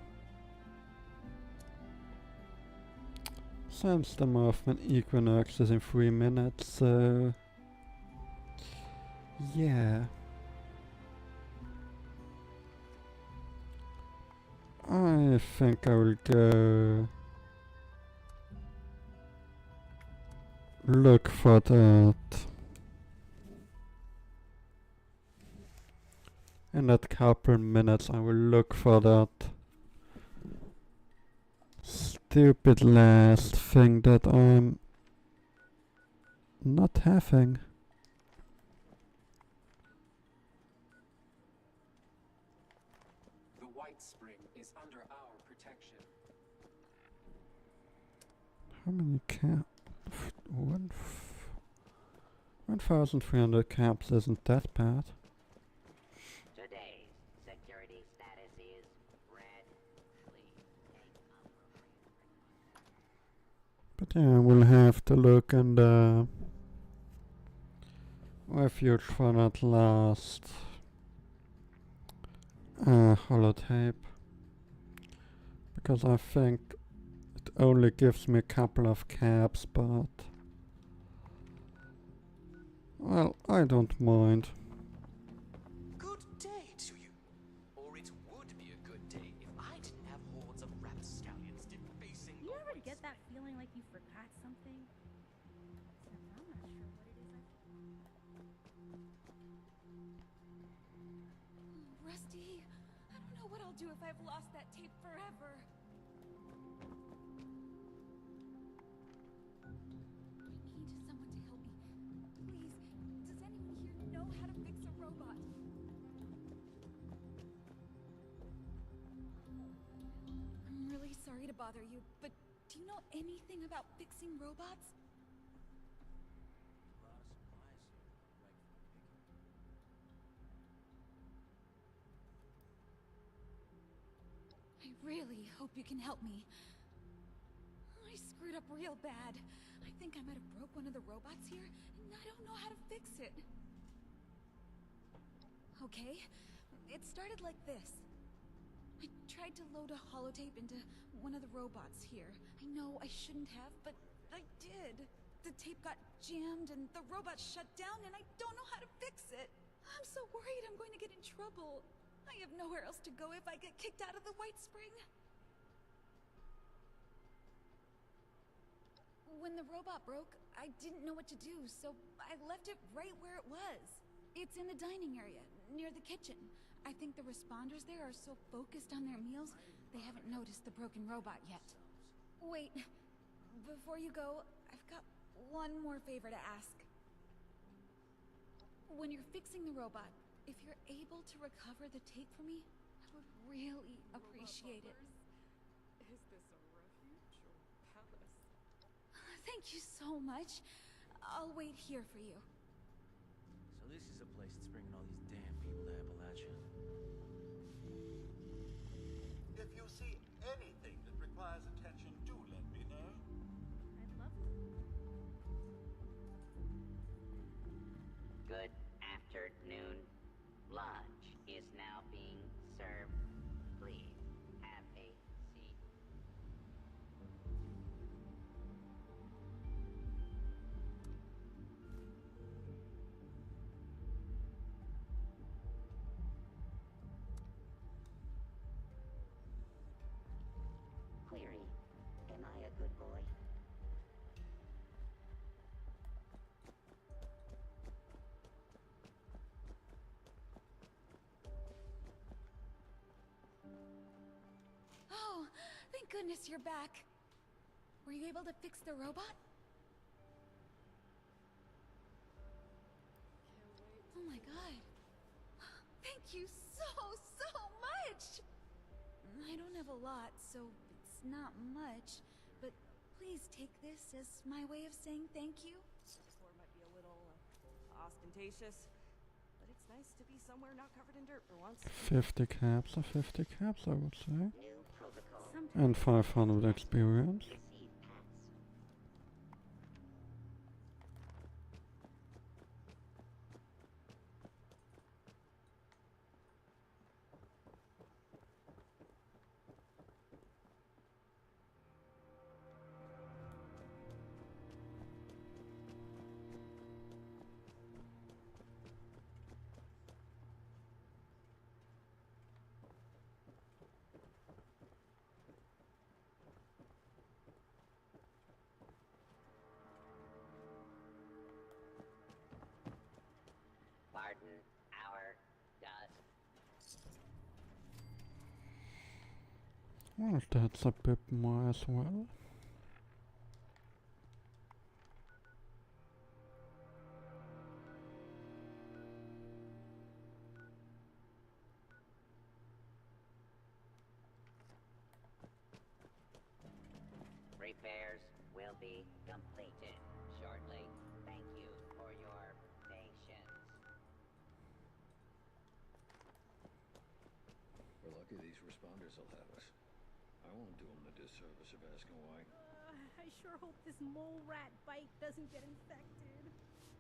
since the movement equinox is in 3 minutes, so yeah. I think I will go look for that. In that couple minutes I will look for that stupid last thing that I'm not having. The White Spring is under our protection. How many 1,300 caps isn't that bad. Today's security status is red. But yeah, we'll have to look in the refuge for that last holotape. Because I think it only gives me a couple of caps, but well, I don't mind. Good day to you. Or it would be a good day if I didn't have hordes of rapscallions defacing You ever get that feeling like you forgot something? Except I'm not sure what it is Rusty, I don't know what I'll do if I've lost that tape forever. I need someone to help me. Please, does anyone here know how to fix a robot? I'm really sorry to bother you, but do you know anything about fixing robots? I really hope you can help me. I screwed up real bad. I think I might have broke one of the robots here, and I don't know how to fix it. Okay, it started like this. I tried to load a holotape into one of the robots here. I know I shouldn't have, but I did. The tape got jammed and the robot shut down, and I don't know how to fix it. I'm so worried I'm going to get in trouble. I have nowhere else to go if I get kicked out of the White Spring. When the robot broke, I didn't know what to do, so I left it right where it was. It's in the dining area, near the kitchen. I think the responders there are so focused on their meals, they haven't noticed the broken robot yet. Wait, before you go, I've got one more favor to ask. When you're fixing the robot, if you're able to recover the tape for me, I would really appreciate it. Is this a refuge or palace? Thank you so much. I'll wait here for you. So this is a place that's bringing all these damn people to Appalachia. If you see anything that requires attention, do let me know. I'd love to. Good afternoon. Lunch is now being served. Please have a seat. Cleary, am I a good boy? Oh, thank goodness you're back. Were you able to fix the robot? Oh my god. Thank you so much! I don't have a lot, so it's not much, but please take this as my way of saying thank you. Or might be a little ostentatious, but it's nice to be somewhere not covered in dirt for once. 50 caps or 50 caps, I would say. New protocol. And 500 experience. pardon our dust. Well, that's a bit more as well. Repairs will be completed shortly. Thank you for your patience. We're lucky these responders will have us. I won't do them the disservice of asking why. I sure hope this mole rat bite doesn't get infected.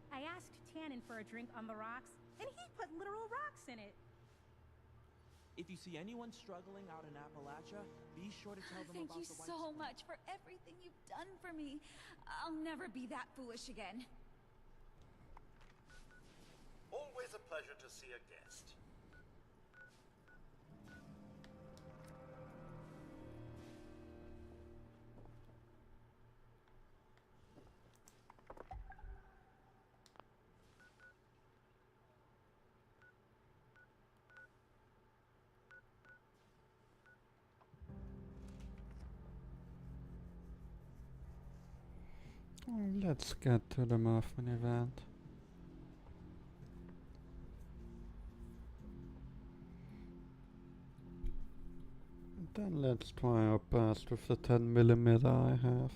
I asked Tannen for a drink on the rocks, and he put literal rocks in it. If you see anyone struggling out in Appalachia, be sure to tell them Thank about you the White so Spring. much for everything you've done for me. I'll never be that foolish again. Always a pleasure to see a guest. Let's get to the Muffin event. Then let's try our best with the 10mm I have.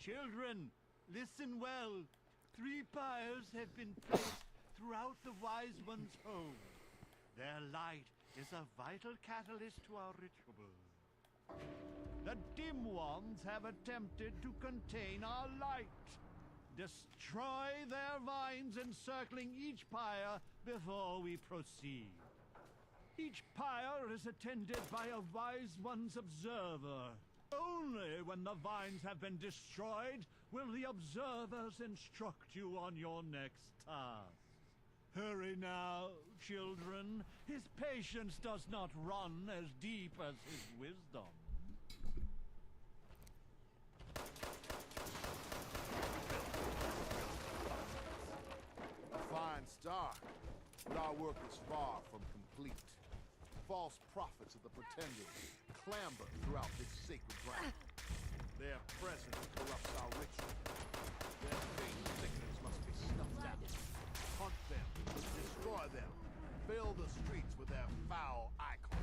Children, listen well. 3 pyres have been placed throughout the Wise One's home. Their light is a vital catalyst to our ritual. The dim ones have attempted to contain our light. Destroy their vines encircling each pyre before we proceed. Each pyre is attended by a Wise One's observer. Only when the vines have been destroyed will the observers instruct you on your next task. Hurry now, children. His patience does not run as deep as his wisdom. A fine start, but our work is far from complete. False prophets of the Pretenders clamber throughout this sacred ground. Their presence corrupts our ritual. Their faint thickness must be snuffed out. Hunt them, destroy them, fill the streets with their foul icons.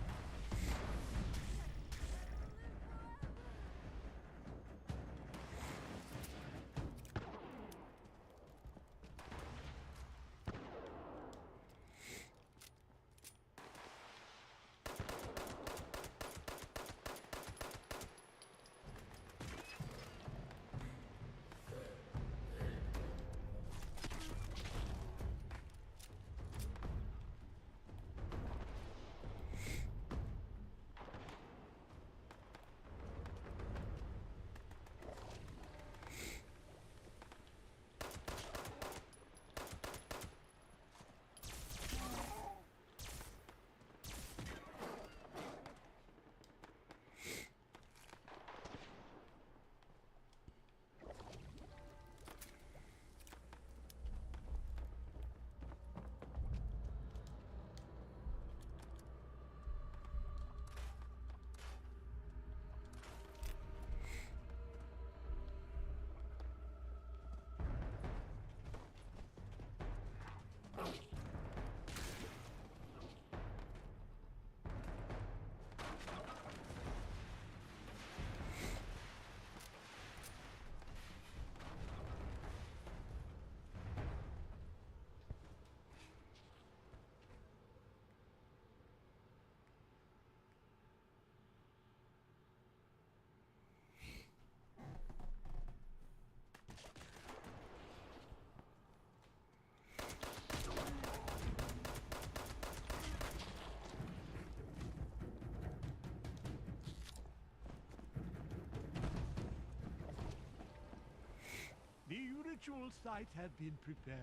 ritual sites have been prepared.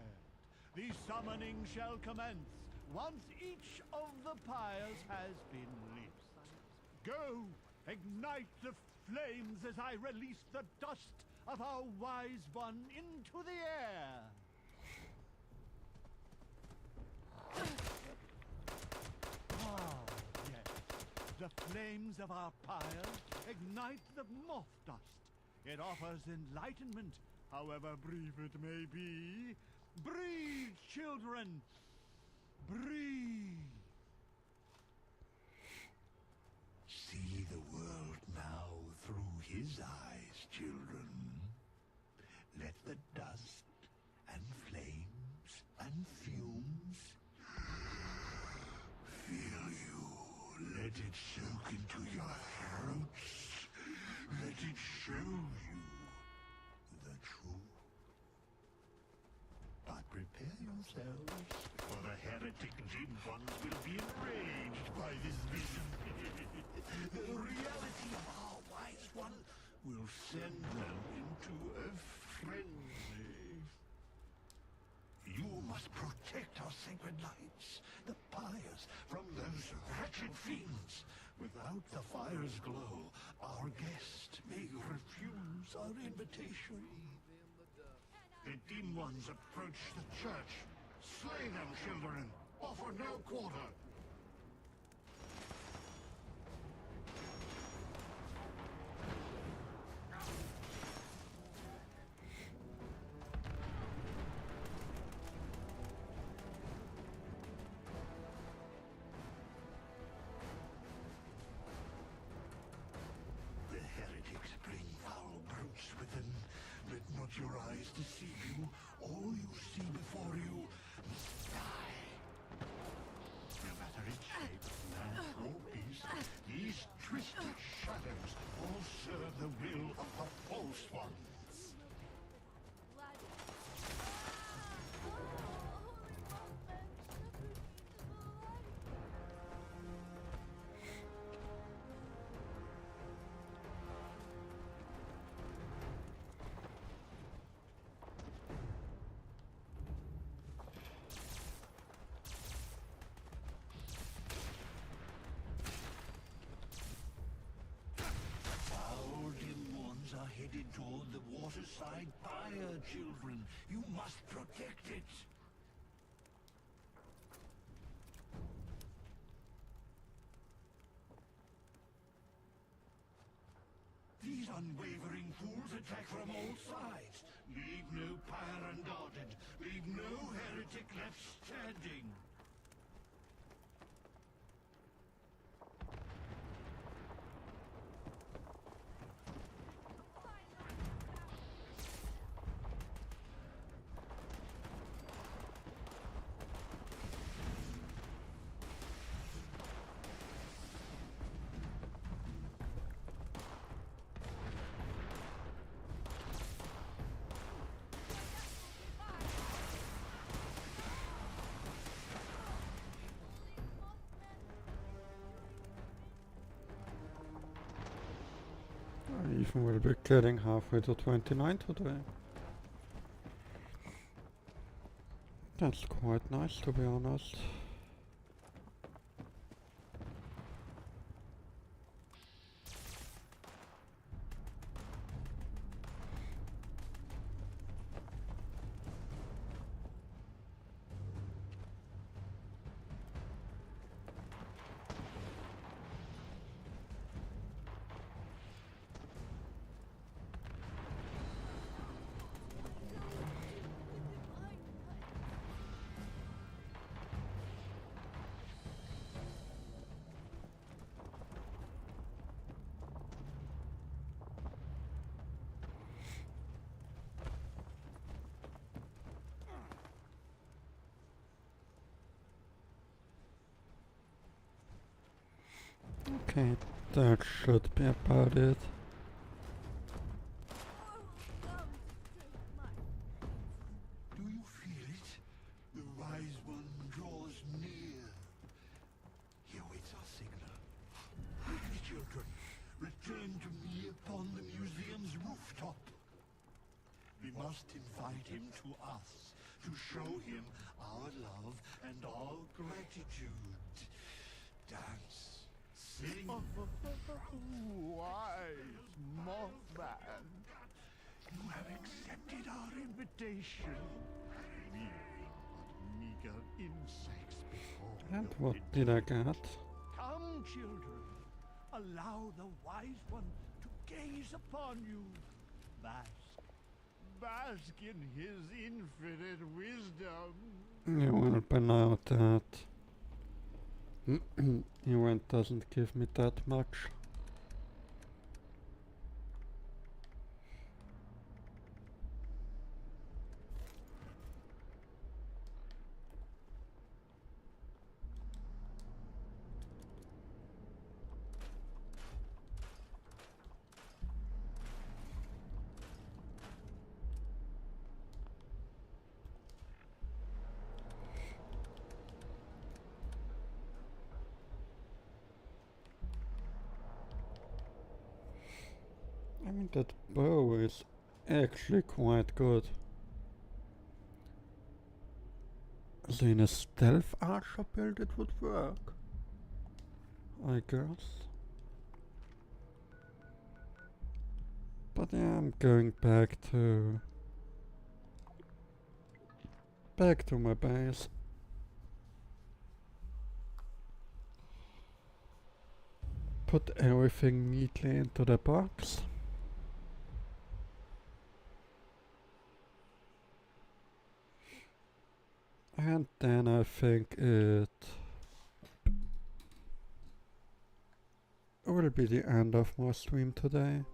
The summoning shall commence once each of the pyres has been lit. Go, ignite the flames as I release the dust of our wise one into the air. Ah, yes. The flames of our pyre ignite the moth dust. It offers enlightenment, however brief it may be. Breathe, children! Breathe! See the world now through his eyes, children. Let the dust and flames and fumes fill you. Let it soak into your throats. Let it show you the truth. But prepare yourselves, for the heretic dim ones will be enraged by this vision. The reality of our wise one will send them into a frenzy. You must protect our sacred lights, the pyres, from those wretched fiends. Without the fire's glow, our guest may refuse our invitation. The dim ones approach the church. Slay them, children. Offer no quarter. The heretics bring foul brutes within. Let not your eyes deceive you. All you see before you must die. No matter its shape, man or beast, these twisted shadows all serve the will of the false ones. Our dim ones are headed toward the waterside pyre, children. You must protect it. These unwavering fools attack from all sides. Leave no pyre unguarded. Leave no heretic left standing. I even will be getting halfway to 29 today. That's quite nice, to be honest. Okay, that should be about it. Do you feel it? The wise one draws near. He awaits our signal. Quickly, children, return to me upon the museum's rooftop. The must invite him to us to show him our love and our gratitude. Dance, sing. Wise Mothman, You have accepted our invitation. We are but meager insects before And your what did I get? come, children. Allow the Wise One to gaze upon you. Bask in his infinite wisdom. You will be now that event doesn't give me that much. I mean, that bow is actually quite good. So in a stealth archer build it would work, I guess. But yeah, I'm going back to my base. Put everything neatly into the box. And then I think it will be the end of my stream today.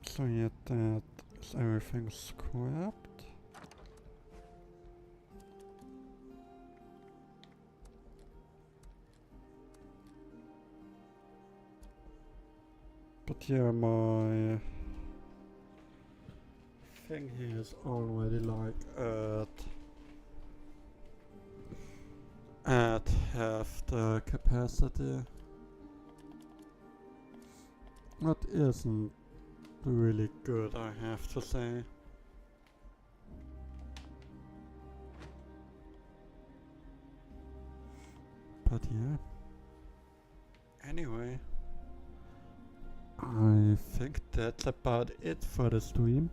So yeah, that is everything scrapped. But yeah, my thing here is already like at half the capacity. That isn't really good, I have to say. But yeah. Anyway, I think that's about it for the stream.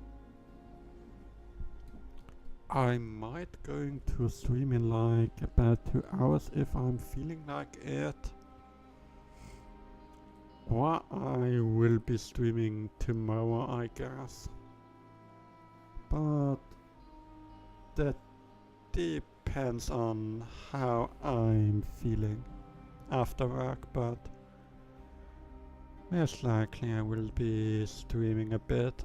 I might going to stream in like about 2 hours if I'm feeling like it. Or I will be streaming tomorrow, I guess. But that depends on how I'm feeling after work, but most likely I will be streaming a bit